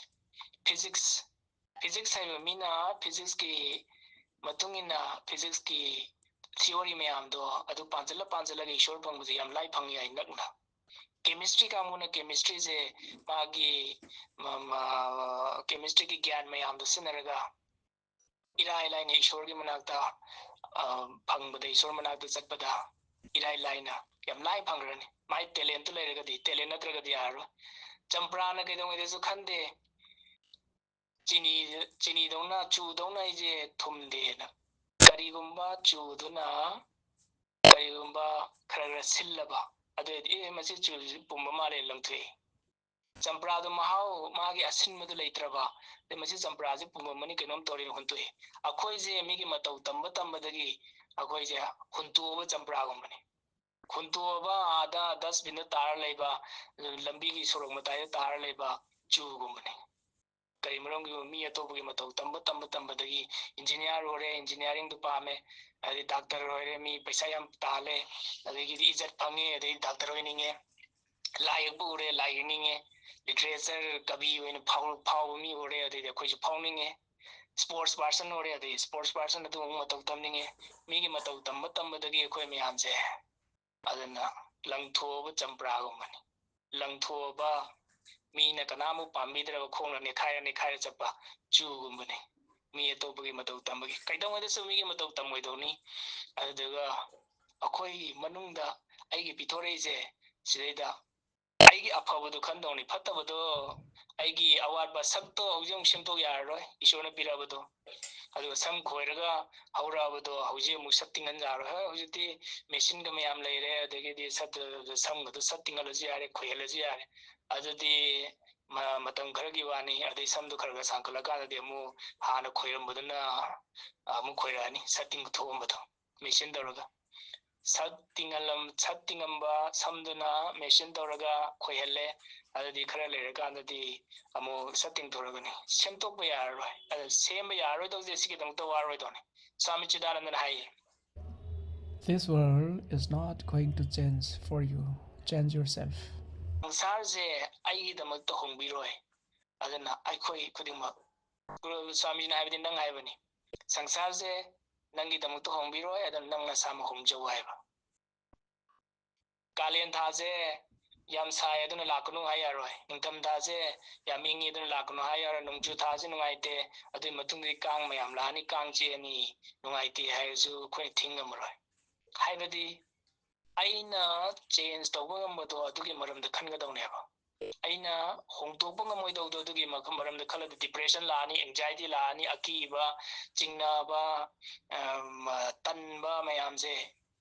फिजिक्स हाइबा मीना फिजिक्स की मतुंगिना फिजिक्स की थियोरी मयामदो अदु पांचला के ईश्वर फंगबजे याम लाई फंगी याइ नकना केमिस्ट्री कामुना केमिस्ट्री से मागी केमिस्ट्री की ज्ञान मयामदो सिनरगा इराय लाइना ईश्वर की मनाकता फंगबदा ईश्वर मनाकता चटपदा इराय लाइना याम लाई फंगरनी माइ टैलेंट तो लेरगदी टैलेंट नत्रगदी यारो चंपराना कैदोंगैदसु खंदे चिनी दौना चूदौना इजे थुमदेना करिगुम्बा चूदुना करिगुम्बा खरगरा सिल्लबा अदुदि मसी चूदि पुम्बा माले लंथुई चंपरादो महाव मागे असिनमदु लेत्रबा दे मसी चंपराजे पुम्बमनी कैनोम तोरी हुंतुई अखोइजे मिगी मतौ तंबदगी अखोइजे हुंतुबा चंपरागुम्बनी हुंतुबा आदा 10 बिंद तार लेबा लंबी की सोरक मताय तार लेबा चूगुम्बनी कई मरम की मी अतोबगी मतौ तंबदगी इंजीनियर होरे इंजीनियरिंग दु पामे ꯑꯗꯩ ꯗꯥꯛꯇꯔ ꯑꯣꯏꯔꯦ, ꯃꯤ ꯄꯩꯁꯥ ꯌꯥꯝ ꯇꯥꯜꯂꯦ, ꯑꯗꯒꯤꯗꯤ ꯏꯖꯠ ꯐꯪꯉꯦ, ꯑꯗꯩ ꯗꯥꯛꯇꯔ ꯑꯣꯏꯅꯤꯡꯉꯦ, ꯂꯥꯏ ꯌꯦꯛꯄ ꯎꯔꯦ, ꯂꯥꯏ ꯌꯦꯛꯅꯤꯡꯉꯦ, ꯂꯤꯇꯔꯦꯆꯔ ꯀꯕꯤ ꯑꯣꯏꯅ ꯐꯥꯎꯕ ꯃꯤ ꯎꯔꯦ, ꯑꯗꯩꯗꯤ ꯑꯩꯈꯣꯏꯁꯨ ꯐꯥꯎꯅꯤꯡꯉꯦ, ꯁ꯭ꯄꯣꯔꯠꯁ ꯄꯥꯔꯁꯟ ꯑꯣꯏꯔꯦ, ꯑꯗꯩ ꯁ꯭ꯄꯣꯔꯠꯁ ꯄꯥꯔꯁꯟ ꯑꯗꯨ ꯑꯃꯨꯛ ꯃꯇꯧ ꯇꯝꯅꯤꯡꯉꯦ, ꯃꯤꯒꯤ ꯃꯇꯧ ꯇꯝꯕꯗꯒꯤ ꯑꯩꯈꯣꯏ ꯃꯌꯥꯝꯁꯦ ꯑꯗꯨꯅ ꯂꯪꯊꯣꯛꯑꯕ ꯆꯝꯄ꯭ꯔꯥꯒꯨꯝꯕꯅꯤ, ꯂꯪꯊꯣꯛꯑꯕ ꯃꯤꯅ ꯀꯅꯥꯃꯨꯛ ꯄꯥꯝꯕꯤꯗ꯭ꯔꯕ ꯈꯣꯡꯅ ꯅꯦꯠꯈꯥꯏꯔ ꯆꯠꯄ ꯆꯨꯒꯨꯝꯕꯅꯤ, ꯃꯤ ꯑꯇꯣꯞꯄꯒꯤ ꯃꯇꯧ ꯇꯝꯕꯒꯤ ꯀꯩꯗꯧꯉꯩꯗꯁꯨ ꯃꯤꯒꯤ ꯃꯇꯧ ꯇꯝꯃꯣꯏꯗꯧꯅꯤ, ꯑꯗꯨꯗꯨꯒ ꯑꯩꯈꯣꯏꯒꯤ ꯃꯅꯨꯡꯗ ꯑꯩꯒꯤ ꯄꯤꯊꯣꯔꯛꯏꯁꯦ ꯁꯤꯗꯩꯗ ꯑꯩꯒꯤ ꯑꯐꯕꯗꯣ ꯈꯟꯗꯧꯅꯤ, ꯐꯠꯇꯕꯗꯣ ꯑꯩꯒꯤ ꯑꯋꯥꯠꯄ ꯁꯛꯇꯣ ꯍꯧꯖꯤꯛ ꯑꯃꯨꯛ ꯁꯦꯝꯗꯣꯛ ꯌꯥꯔꯔꯣꯏ, ꯏꯁꯣꯔꯅ ꯄꯤꯔꯛꯑꯕꯗꯣ, ꯑꯗꯨꯒ ꯁꯝ ꯈꯣꯏꯔꯒ ꯍꯧꯔꯛꯑꯕꯗꯣ ꯍꯧꯖꯤꯛ ꯑꯃꯨꯛ ꯁꯛ ꯇꯤꯡꯍꯟ ꯌꯥꯔꯣꯏ, ꯍꯧꯖꯤꯛꯇꯤ ꯃꯦꯆꯤꯟꯒ ꯃꯌꯥꯝ ꯂꯩꯔꯦ, ꯑꯗꯒꯤꯗꯤ ꯁꯝꯒꯗꯣ ꯁꯠ ꯇꯤꯡꯍꯜꯂꯁꯨ ꯌꯥꯔꯦ, ꯈꯣꯏꯍꯜꯂꯁꯨ ꯌꯥꯔꯦ, ꯑꯗꯨꯗꯤ ꯃꯇꯝ ꯈꯔꯒꯤ ꯋꯥꯅꯤ, ꯑꯗꯩ ꯁꯝꯗꯣ ꯈꯔ ꯈꯔ ꯁꯥꯡꯀꯠꯂꯀꯥꯟꯗꯗꯤ ꯑꯃꯨꯛ ꯍꯥꯟꯅ ꯈꯣꯏꯔꯝꯕꯗꯨꯅ ꯑꯃꯨꯛ ꯈꯣꯏꯔꯛꯑꯅꯤ, ꯁꯠ ꯇꯤꯡꯊꯣꯛꯑꯝꯕꯗꯣ ꯃꯦꯆꯤꯟ ꯇꯧꯔꯒ, ꯁꯠ ꯇꯤꯡꯉꯝꯕ ꯁꯝꯗꯨꯅ ꯃꯦꯆꯤꯟ ꯇꯧꯔꯒ ꯈꯣꯏꯍꯜꯂꯦ, ꯑꯗꯨꯗꯤ ꯈꯔ ꯂꯩꯔꯀꯥꯟꯗꯗꯤ ꯑꯃꯨꯛ ꯁꯠ ꯇꯤꯡꯊꯣꯔꯛꯒꯅꯤ, ꯁꯦꯝꯗꯣꯛꯄ ꯌꯥꯔꯔꯣꯏ, ꯑꯗ ꯁꯦꯝꯕ ꯌꯥꯔꯔꯣꯏꯗꯧꯁꯦ ꯁꯤꯒꯤꯗꯃꯛꯇ ꯋꯥꯔꯣꯏꯗꯧꯅꯤ, ꯁ꯭ꯋꯥꯃꯤ ꯆꯤꯗꯥꯅꯟꯗꯅ ꯍꯥꯏꯌꯦ, This world is not going to change for you. Change yourself. ꯁꯪꯁꯥꯔꯁꯦ ꯑꯩꯒꯤꯗꯃꯛꯇ ꯍꯣꯡꯕꯤꯔꯣꯏ, ꯑꯗꯨꯅ ꯑꯩꯈꯣꯏ ꯈꯨꯗꯤꯡꯃꯛ ꯁ꯭ꯋꯥꯃꯤꯖꯤꯅ ꯍꯥꯏꯕꯗꯤ ꯅꯪ ꯍꯥꯏꯕꯅꯤ, ꯁꯪꯁꯥꯔꯁꯦ ꯅꯪꯒꯤꯗꯃꯛꯇ ꯍꯣꯡꯕꯤꯔꯣꯏ, ꯑꯗꯨꯅ ꯅꯪ ꯅꯁꯥꯃꯛ ꯍꯣꯡꯖꯧ ꯍꯥꯏꯕ, ꯀꯥꯂꯦꯟ ꯊꯥꯁꯦ ꯌꯥꯝ ꯁꯥꯏ ꯑꯗꯨꯅ ꯂꯥꯛꯀꯅꯨ ꯍꯥꯏ ꯌꯥꯔꯣꯏ, ꯅꯤꯡꯊꯝ ꯊꯥꯁꯦ ꯌꯥꯝ ꯏꯪꯉꯤ ꯑꯗꯨꯅ ꯂꯥꯛꯀꯅꯨ ꯍꯥꯏ ꯌꯥꯔꯣꯏ, ꯅꯣꯡꯖꯨ ꯊꯥꯁꯦ ꯅꯨꯡꯉꯥꯏꯇꯦ, ꯑꯗꯨꯒꯤ ꯃꯇꯨꯡꯗꯗꯤ ꯀꯥꯡ ꯃꯌꯥꯝ ꯂꯥꯛꯑꯅꯤ, ꯀꯥꯡ ꯆꯤꯛꯑꯅꯤ, ꯅꯨꯡꯉꯥꯏꯇꯦ ꯍꯥꯏꯔꯁꯨ ꯑꯩꯈꯣꯏꯅ ꯊꯤꯡꯉꯝꯃꯔꯣꯏ, ꯍꯥꯏꯕꯗꯤ ꯑꯩꯅ ꯆꯦꯟꯖ ꯇꯧꯕ ꯉꯝꯕꯗꯣ ꯑꯗꯨꯒꯤ ꯃꯔꯝꯗ ꯈꯟꯒꯗꯧꯅꯦꯕ, ꯑꯩꯅ ꯍꯣꯡꯗꯣꯛꯄ ꯉꯝꯃꯣꯏꯗꯧꯗꯣ ꯑꯗꯨꯒꯤ ꯃꯔꯝꯗ ꯈꯜꯂꯗꯤ ꯗꯤꯄ꯭ꯔꯦꯁꯟ ꯂꯥꯛꯑꯅꯤ, ꯑꯦꯡꯖꯥꯏꯇꯤ ꯂꯥꯛꯑꯅꯤ, ꯑꯀꯤꯕ, ꯆꯤꯡꯅꯕ, ꯇꯟꯕ ꯃꯌꯥꯝꯁꯦ,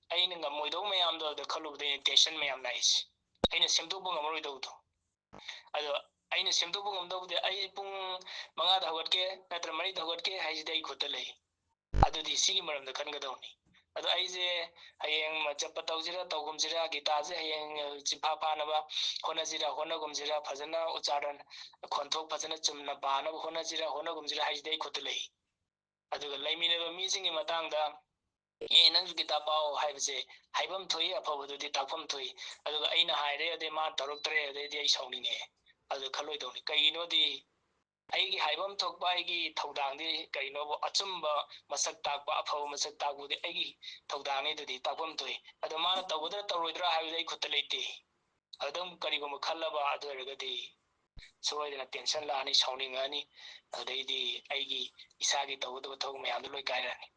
ꯑꯩꯅ ꯉꯝꯃꯣꯏꯗꯧꯕ ꯃꯌꯥꯝꯗꯣ ꯑꯗꯨꯗ ꯈꯜꯂꯨꯕꯗꯩ ꯇꯦꯟꯁꯟ ꯃꯌꯥꯝ ꯂꯥꯛꯏꯁꯦ, ꯑꯩꯅ ꯁꯦꯝꯗꯣꯛꯄ ꯉꯝꯃꯔꯣꯏꯗꯧꯕꯗꯣ, ꯑꯗꯣ ꯑꯩꯅ ꯁꯦꯝꯗꯣꯛꯄ ꯉꯝꯗꯧꯕꯗꯤ ꯑꯩ ꯄꯨꯡ 5ꯗ ꯍꯧꯒꯠꯀꯦ ꯅꯠꯇ꯭ꯔ 4ꯗ ꯍꯧꯒꯠꯀꯦ ꯍꯥꯏꯁꯤꯗꯤ ꯑꯩ ꯈꯨꯠꯇ ꯂꯩ, ꯑꯗꯨꯗꯤ ꯁꯤꯒꯤ ꯃꯔꯝꯗ ꯈꯟꯒꯗꯧꯅꯤ, ꯑꯗꯣ ꯑꯩꯁꯦ ꯍꯌꯦꯡ ꯖꯄ ꯇꯧꯁꯤꯔꯥ ꯇꯧꯒꯨꯝꯁꯤꯔꯥ, ꯒꯤꯇꯥꯁꯦ ꯍꯌꯦꯡ ꯆꯤꯟꯐꯥ ꯐꯥꯅꯕ ꯍꯣꯠꯅꯒꯨꯝꯁꯤꯔꯥ, ꯐꯖꯅ ꯎच्चारण ꯈꯣꯟꯊꯣꯛ ꯐꯖꯅ ꯆꯨꯝꯅ ꯄꯥꯅꯕ ꯍꯣꯠꯅꯒꯨꯝꯁꯤꯔꯥ ꯍꯥꯏꯁꯤꯗꯤ ꯑꯩ ꯈꯨꯠꯇ ꯂꯩ, ꯑꯗꯨꯒ ꯂꯩꯃꯤꯟꯅꯕ ꯃꯤꯁꯤꯡꯒꯤ ꯃꯇꯥꯡꯗ ꯅꯪꯁꯨ ꯒꯤꯇꯥ ꯄꯥꯎ ꯍꯥꯏꯕꯁꯦ ꯍꯥꯏꯐꯝ ꯊꯣꯛꯏ, ꯑꯐꯕꯗꯨꯗꯤ ꯇꯥꯛꯐꯝ ꯊꯣꯛꯏ, ꯑꯗꯨꯒ ꯑꯩꯅ ꯍꯥꯏꯔꯦ ꯑꯗꯩ ꯃꯥ ꯇꯧꯔꯛꯇ꯭ꯔꯦ, ꯑꯗꯩꯗꯤ ꯑꯩ ꯁꯥꯎꯅꯤꯡꯉꯦ, ꯑꯗꯨ ꯈꯜꯂꯣꯏꯗꯧꯅꯤ, ꯀꯩꯒꯤꯅꯣꯗꯤ ꯑꯩꯒꯤ ꯍꯥꯏꯐꯝ ꯊꯣꯛꯄ ꯑꯩꯒꯤ ꯊꯧꯗꯥꯡꯗꯤ ꯀꯔꯤꯅꯣꯕꯨ ꯑꯆꯨꯝꯕ ꯃꯁꯛ ꯇꯥꯛꯄ, ꯑꯐꯕ ꯃꯁꯛ ꯇꯥꯛꯄꯗꯤ ꯑꯩꯒꯤ ꯊꯧꯗꯥꯡꯅꯤ, ꯑꯗꯨꯗꯤ ꯇꯥꯛꯐꯝ ꯊꯣꯛꯏ, ꯑꯗꯣ ꯃꯥꯅ ꯇꯧꯒꯗ꯭ꯔꯥ ꯇꯧꯔꯣꯏꯗ꯭ꯔꯥ ꯍꯥꯏꯕꯗꯤ ꯑꯩ ꯈꯨꯠꯇ ꯂꯩꯇꯦ, ꯑꯗꯨꯝ ꯀꯔꯤꯒꯨꯝꯕ ꯈꯜꯂꯕ ꯑꯗꯨ ꯑꯣꯏꯔꯒꯗꯤ ꯁꯣꯏꯗꯅ ꯇꯦꯟꯁꯟ ꯂꯥꯛꯑꯅꯤ, ꯁꯥꯎꯅꯤꯡꯉꯛꯑꯅꯤ, ꯑꯗꯩꯗꯤ ꯑꯩꯒꯤ ꯏꯁꯥꯒꯤ ꯇꯧꯒꯗꯕ ꯊꯕꯛ ꯃꯌꯥꯝꯗꯣ ꯂꯣꯏ ꯀꯥꯏꯔꯛꯑꯅꯤ,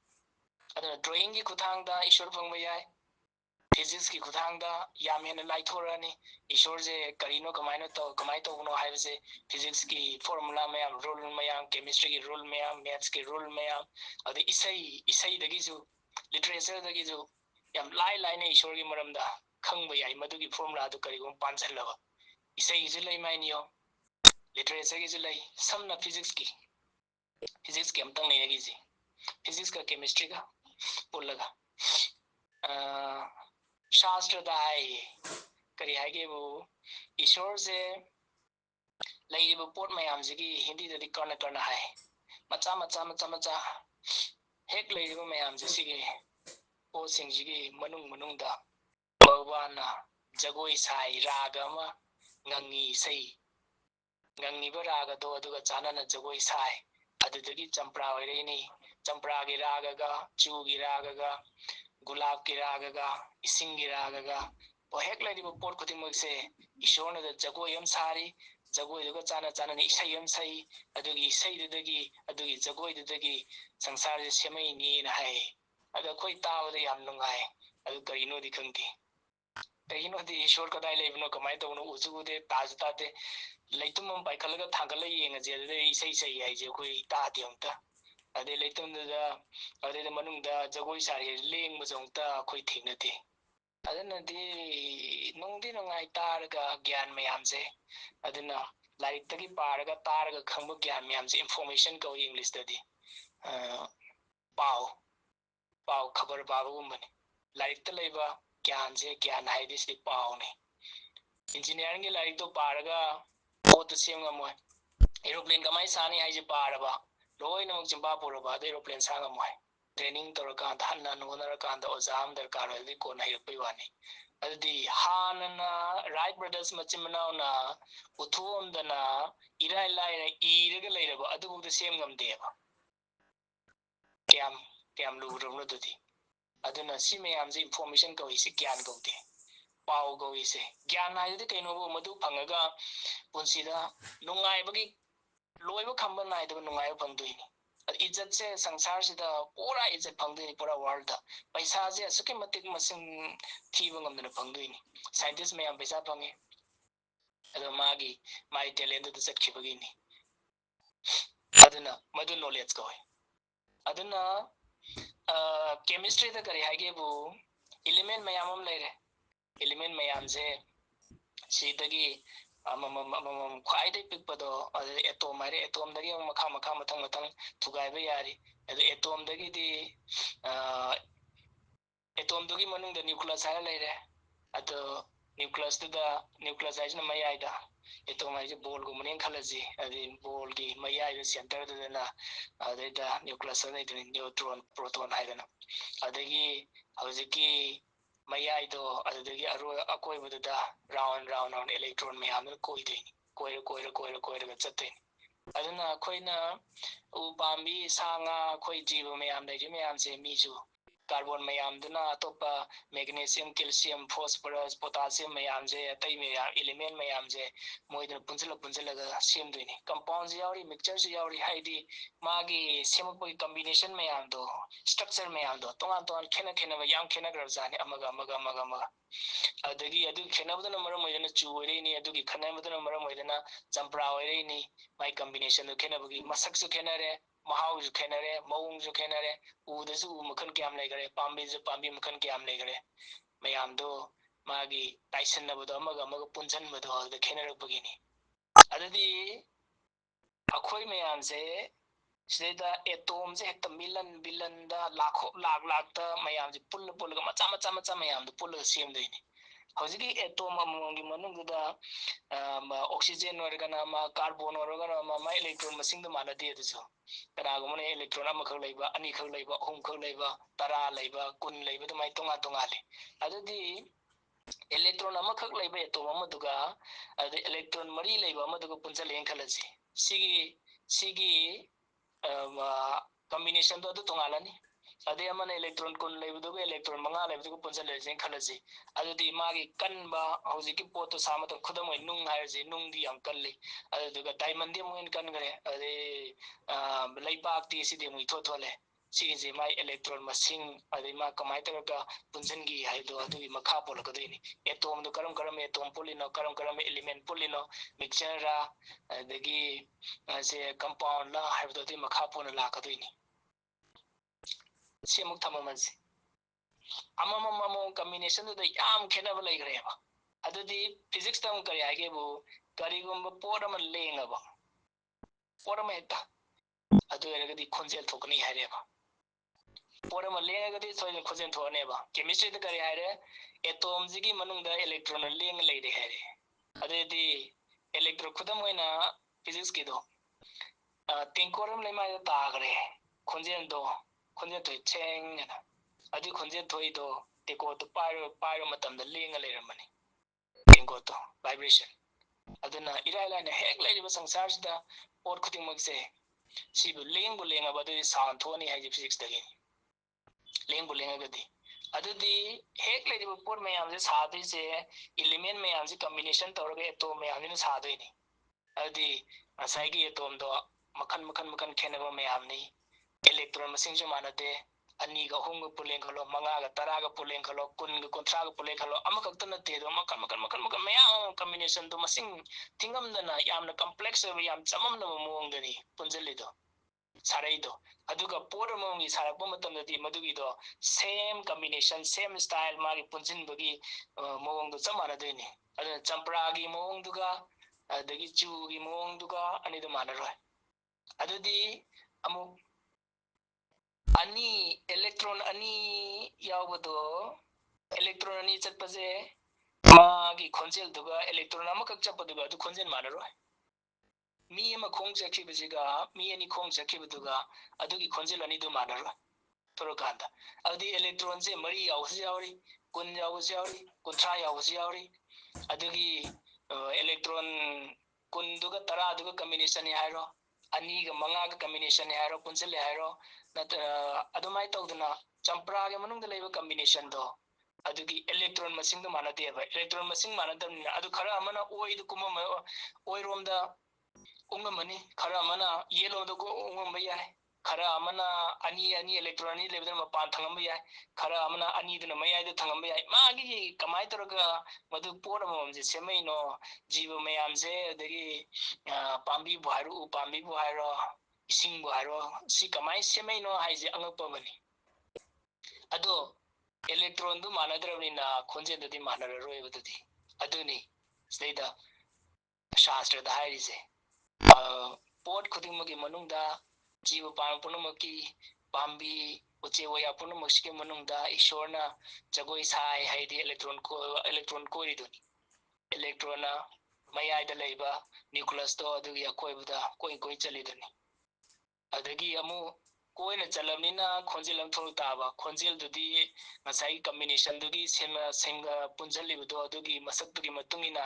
ꯑꯗꯨꯅ ꯗ꯭ꯔꯣꯌꯤꯡꯒꯤ ꯈꯨꯠꯊꯥꯡꯗ ꯏꯁꯣꯔ ꯐꯪꯕ ꯌꯥꯏ, ꯐꯤꯖꯤꯛꯁꯀꯤ ꯈꯨꯠꯊꯥꯡꯗ ꯌꯥꯝ ꯍꯦꯟꯅ ꯂꯥꯏꯊꯣꯔꯛꯑꯅꯤ, ꯏꯁꯣꯔꯁꯦ ꯀꯔꯤꯅꯣ ꯀꯃꯥꯏꯅ ꯇꯧꯕꯅꯣ ꯍꯥꯏꯕꯁꯦ, ꯐꯤꯖꯤꯛꯁꯀꯤ ꯐꯣꯔꯃꯨꯂꯥ ꯃꯌꯥꯝ, ꯔꯨꯜ ꯃꯌꯥꯝ, ꯀꯦꯃꯤꯁꯇ꯭ꯔꯤꯒꯤ ꯔꯨꯜ ꯃꯌꯥꯝ, ꯃꯦꯊꯁꯀꯤ ꯔꯨꯜ ꯃꯌꯥꯝ, ꯑꯗꯩ ꯏꯁꯩꯗꯒꯤꯁꯨ, ꯂꯤꯇꯔꯦꯆꯔꯗꯒꯤꯁꯨ ꯌꯥꯝ ꯂꯥꯏꯅ ꯏꯁꯣꯔꯒꯤ ꯃꯔꯝꯗ ꯈꯪꯕ ꯌꯥꯏ, ꯃꯗꯨꯒꯤ ꯐꯣꯔꯃꯨꯂꯥꯗꯨ ꯀꯔꯤꯒꯨꯝꯕ ꯄꯥꯟꯁꯤꯜꯂꯕ, ꯏꯁꯩꯒꯤꯁꯨ ꯂꯩ ꯃꯥꯏꯅꯤꯌꯣ, ꯂꯤꯇꯔꯦꯆꯔꯒꯤꯁꯨ ꯂꯩ, ꯁꯝꯅ ꯐꯤꯖꯤꯛꯁꯀꯤ ꯑꯝꯇꯪ ꯅꯩꯅꯈꯤꯁꯤ, ꯐꯤꯖꯤꯛꯁꯀ ꯀꯦꯃꯤꯁꯇ꯭ꯔꯤꯒ ꯄꯨꯜꯂꯒ, शास्त्रदा है करी हाइगेबु ईश्वरसे लेइबो पोट मयामसिगी हिंदीददि कर्ण कर्ण हाय मचा मचा मचा मचा हेक लेइबो मयामसे सिगी पोसिंगसिगी मनुंगदा भगवाना जगोई साई राग अमा ngangi sei ngangiba ragado aduga chanana jagoi sai adudagi champra oireni champra gi ragaga chu gi ragaga gulab ki ragaga ising gi ragaga o hek laidiba pot khudimagse ishorna da jagoi yam sari jagoi duga chana chana ni isai yam sai adugi jagoi dudagi sangsar je semai ni na hai ada koi tabada yam nungai adu karino di khangti ꯀꯩꯒꯤꯅꯣꯗꯤ ꯏꯁꯣꯔ ꯀꯗꯥꯏ ꯂꯩꯕꯅꯣ ꯀꯃꯥꯏꯅ ꯇꯧꯕꯅꯣ ꯎꯁꯨ ꯎꯗꯦ ꯇꯥꯁꯨ ꯇꯥꯗꯦ ꯂꯩꯇꯨꯝ ꯑꯃ ꯄꯥꯏꯈꯠꯂꯒ ꯊꯥꯡꯒꯠꯂ ꯌꯦꯡꯉꯁꯦ ꯑꯗꯨꯗꯩ ꯏꯁꯩ ꯁꯛꯏ ꯍꯥꯏꯁꯦ ꯑꯩꯈꯣꯏ ꯇꯥꯗꯦ ꯑꯃꯨꯛꯇ ꯑꯗꯩ ꯂꯩꯇꯨꯝꯗꯨꯗ ꯑꯗꯩꯗ ꯃꯅꯨꯡꯗ ꯖꯒꯣꯏ ꯁꯥꯔꯤ ꯂꯦꯡꯕꯁꯨ ꯑꯃꯨꯛꯇ ꯑꯩꯈꯣꯏ ꯊꯦꯡꯅꯗꯦ ꯑꯗꯨꯅꯗꯤ ꯅꯨꯡꯗꯤ ꯅꯨꯡꯉꯥꯏ ꯇꯥꯔꯒ ꯒ꯭ꯌꯥꯟ ꯃꯌꯥꯝꯁꯦ ꯑꯗꯨꯅ ꯂꯥꯏꯔꯤꯛꯇꯒꯤ ꯄꯥꯔꯒ ꯇꯥꯔꯒ ꯈꯪꯕ ꯒ꯭ꯌꯥꯟ ꯃꯌꯥꯝꯁꯦ ꯏꯟꯐꯣꯔꯃꯦꯁꯟ ꯀꯧꯏ ꯏꯪꯂꯤꯁꯇꯗꯤ पाव खबर पाबगुम्बनी लाइक लेबा ज्ञान से ज्ञान हाइदि सिदि पावनी इंजीनियरिंग की लाइक तो पारगा पोत सेमगमोय एरोप्लेन कमाई सानी हाइजे पारबा लोइनमक Chimpa पुरबा aeroplane सांगमोय training tawrakanda hanna nonarakanda oja am darkar oidi kon hairpai wani adudi hanana right brothers machimnao na uthomdana irai laira iraga leiraba adubuda sem ngamdeba kyam lurumno dudi aduna si mayamje information kawisi gyan gaude pau gawise gyan haide kainobo madu phangaga punsida nungaibagi loiba khamba naidaba nungaiba phangdoini इज्जत से संसार से पूरा इज्जत फंगदोनी पूरा world पैसा से असुके मतिक मसिंग थीब ngमदना फंगदोनी scientist में हम पैसा फंगे अदो मागी माई टैलेंट दु चटखिबगिनी अदना मदु नॉलेज को अदना केमिस्ट्री दा करी हागेबु एलिमेंट मयामम लेरे एलिमेंट मयाम से सीदगी ख्वाइदे पिकपदो एटोम है एटोम दगी मखा मखा मथंग मथंग थुगाइबे यारी एटोम दगी दी एटोम दगी मनुंग द न्यूक्लियस है लेरे अतो न्यूक्लियस है मयाइदा एटोम है बॉल को मने खलजी अदि बॉल की मयाइदा सेंटर दना अदेदा न्यूक्लियस है न्यूट्रॉन प्रोटॉन है दना अदगी हौजिकी मयाइदो अदगी अरो अकोइबदुदा राउंड इलेक्ट्रॉन मयाम कोइदेनी कोइर चतैनी अदना अखोइना उ पाम्बी सांगा खोइ जीव मयाम लेजे मयाम से मीजु कार्बन मयामदुना अतोपा मैग्नीशियम कैल्शियम फॉस्फोरस पोटासियम मयाम जे अतै मयाम एलिमेंट मयाम जे मोइदन पुंजलगा सेमदोइनी कंपाउंड जे यावरी मिक्सचर जे यावरी हाइदी मागी सेमपई कॉम्बिनेशन मयाम दो स्ट्रक्चर मयाम दो तोंगान खेना याम खेना ग्रजानी अमगा अदगी अदु खेनाबदना मरम मोइदना चु ओइरेनी अदुगी खनाबदना मरम मोइदना चंपरा ओइरेनी माई कॉम्बिनेशन दो खेनाबगी मसकसु खेनारे महाउजु खेनारे मौंगजु खेनारे उदसु मखन क्याम लेगरे पाम्बीजु पाम्बी मखन क्याम लेगरे मयामदो मागी ताइसनबदो अमगा पुंजनबदो अद खेनारबगिनी अददी अखोइ मयामसे सिदा एटोम से हेक्ट मिलन बिलन दा लाख दा मयाम जे पुल्ल मचा मयाम दो पुल्ल सेमदोइनी हौजिकी एटोम अमंगी मनुंगदा ऑक्सीजन ओरगना मा कार्बन ओरगना मा इलेक्ट्रॉन मसिंग द मानदे दसो कनागुमने इलेक्ट्रॉन अमखक लैबा अनी खक लैबा अहुम खक लैबा तरा लैबा कुन लैबा दमाई तोंगाले अददी इलेक्ट्रॉन अमखक लैबा एटोम अमदुगा अदे इलेक्ट्रॉन मरी लैबा अमदुगा पुंजले खलसी सिगी कॉम्बिनेशन तो तोंगालनी अदे अमन इलेक्ट्रॉन कुन लेबदुगा इलेक्ट्रॉन मंगा लेबदुगा पुंजले खलसी अदुदी मागी कनबा हौजिकी पोतो सामत खुदम नुंग हायरजे नुंगदी यम कल्ली अदुगा डायमंड मोइन कनगरे अदे लैबाक्ती सिदे मुइ थोथोले सिगे माई इलेक्ट्रॉन मसिंग अदे मा कमाय तरका पुंजनगी हाइदो अदुगी मखा पोलकदोइनी एटोम दो करम एटोम पुलिनो करम एलिमेंट पुलिनो मिक्सचर रा अदगी से कंपाउंड ला हाइबदो दि मखा पोना लाकदोइनी सेमुक थममसे अमम कॉम्बिनेशन दो याम खेनब लेग्रेबा अदुदी फिजिक्स तम करी हागेबु करीगुम पोट अम लेंगबा पोट अम हेक्ता अदु एरगदी खोंजेल थोकनी हाइरेबा पोट अम लेंगगदी सोय खोंजेल थोनेबा केमिस्ट्री द करी हाइरे एटॉम जिगी मनुंगदा इलेक्ट्रॉन लेंग लेरे हाइरे अदुदी इलेक्ट्रॉन खुदम होइना फिजिक्स किदो तेंकोरम लेमा तागरे खोंजेल थोइ चेंगना अदु खोंजेल थोइदो टेको तो पाइरो मतमदा लेंगा लेरमनी टेंको तो वाइब्रेशन अदुना इराइलाइना हेक लेरिबा संसार सिदा पोट खुदिंगमक्से सिबु लेंगबा अदु साउंड थोनी हाइजे फिजिक्स दगी लेंगबा अदुदी हेक लेरिबा पोट मयाम से सादोइसे एलिमेंट मयाम से कॉम्बिनेशन तौरगा एटोम मयाम ने सादोइनी अदि असाइगी एटोम दो मखन खेनबा मयामनी इलेक्ट्रॉन मसिंग जो मानते अनी का होंग पुलें खलो मंगा का तरा का पुलें खलो कुन का कुंत्रा का पुलें खलो अम कक्त नते दो मकन मयाम कॉम्बिनेशन दो मसिंग थिंगम दना यामना कॉम्प्लेक्स याम चमम न मोंग दनी पुंजली दो सारै दो अदुगा पोर मोंगी सारप मतमदि मदुगी दो सेम कॉम्बिनेशन सेम स्टाइल मागी पुंजिन बगी मोंग दो चमाना देनी अदु चंपरा की मोंग दुगा अदगी चू की मोंग दुगा अनि दो मानरोय अदुदी अमु अनि इलेक्ट्रॉन अनि यावदो इलेक्ट्रॉन अनि चटपजे मागी खोंजेल दुगा इलेक्ट्रॉन अमकक चपदुगा अदु खोंजेल मानरोय मी अमा खोंग चखिबजिगा मी अनि खोंग चखिबदुगा अदुगी खोंजेल अनि दु मानरोय ꯊꯣꯔꯛꯀꯥꯟꯗ ꯑꯗꯨꯗꯤ ꯏꯂꯦꯛꯇ꯭ꯔꯣꯟꯁꯦ 3 ꯌꯥꯎꯕꯁꯨ ꯌꯥꯎꯔꯤ 10 ꯌꯥꯎꯕꯁꯨ ꯌꯥꯎꯔꯤ 30 ꯌꯥꯎꯕꯁꯨ ꯌꯥꯎꯔꯤ ꯑꯗꯨꯒꯤ इलेक्ट्रॉन 10 दुगा 10 दुगा कॉम्बिनेशन हाइरो 2 गा 5 गा कॉम्बिनेशन हाइरो पुंचले हाइरो नत अदुमाय तौदना चंप्रा के मनुंग लेबा कॉम्बिनेशन दो अदुगी इलेक्ट्रॉन मसिंग दो मानते है इलेक्ट्रॉन मसिंग मानदम अदु खरा अमना ओइ दु कुम ओइ रोम दा उंगमनी खरा अमना येलो दो को उंगम याय खरा अमना अनि अनि इलेक्ट्रॉन नि लेबदन मपान थंगम याय खरा अमना अनि दुना मयाय दो थंगम याय मागी कमाय तोरगा मधु पोड ममजे सेमैनो जीव मयाम से अदगी पांबी बुहारो पांबी बुहारो इसिंग बुहारो सी कमाय सेमैनो हाइजे अंगपबनी अदो इलेक्ट्रॉन दु मानदरबनिना खोंजे ददि मानररोयबदि अदुनी स्लेदा शास्त्र दा हाइजे पोट खुदिंगमगी मनुंगदा जीव पाम पुनमकी पांबी उचे वया पुनमसके मनुंगदा ईश्वरना जगोई साय हाइदि इलेक्ट्रॉन कोरिदुनी इलेक्ट्रॉन मयायदा लेबा न्यूक्लियस तो अदुगी अकोयबदा कोई कोई चलिदुनी अदगी अमु कोइना चलमनिना खोंजेल लंथोल ताबा खोंजेल दुदी ngасai combination दुगी सेम सेंगा पुंजलिबदो अदुगी मसक्तुगी मतुंगिना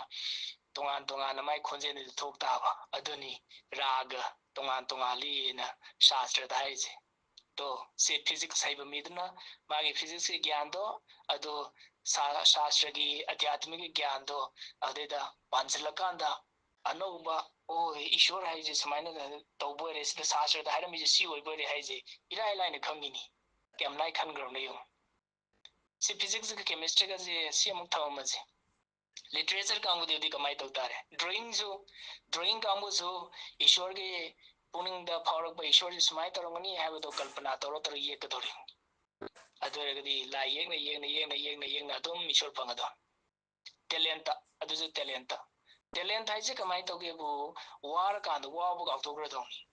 तोंगान तोंगान माय खोंजेल थोक ताबा अदुनी राग तोंगान तोंगालीना शास्त्र दाइजे तो से फिजिक्स हाइब मिदना मागी फिजिक्स के ज्ञान दो अदो शास्त्र की आध्यात्मिक ज्ञान दो अदेदा पांचलकांदा अनौबा ओ ईश्वर हाइजे समाइना तौबोरे सिदा शास्त्र दा हाइरम सी ओइबोरे हाइजे इराय लाइना खंगिनी केम लाइ खनग्रम नयो सी फिजिक्स के केमिस्ट्री का सी अमुक थममजे लिटरेचर कांगुदेदी कमाई तौतारे ड्राइंग कांगुसु ईश्वर के पुनिंग दा फावरक ईश्वर से समाय तौरंगनी हाइबदो कल्पना तौर तौर येकदोरी अदुरगदी ला येंगना अदुम ईश्वर फंगदो टैलेंट अदुजु टैलेंट हाइजे कमाई तौगेबु वार कांद वाबु गाउथोग्रदौनी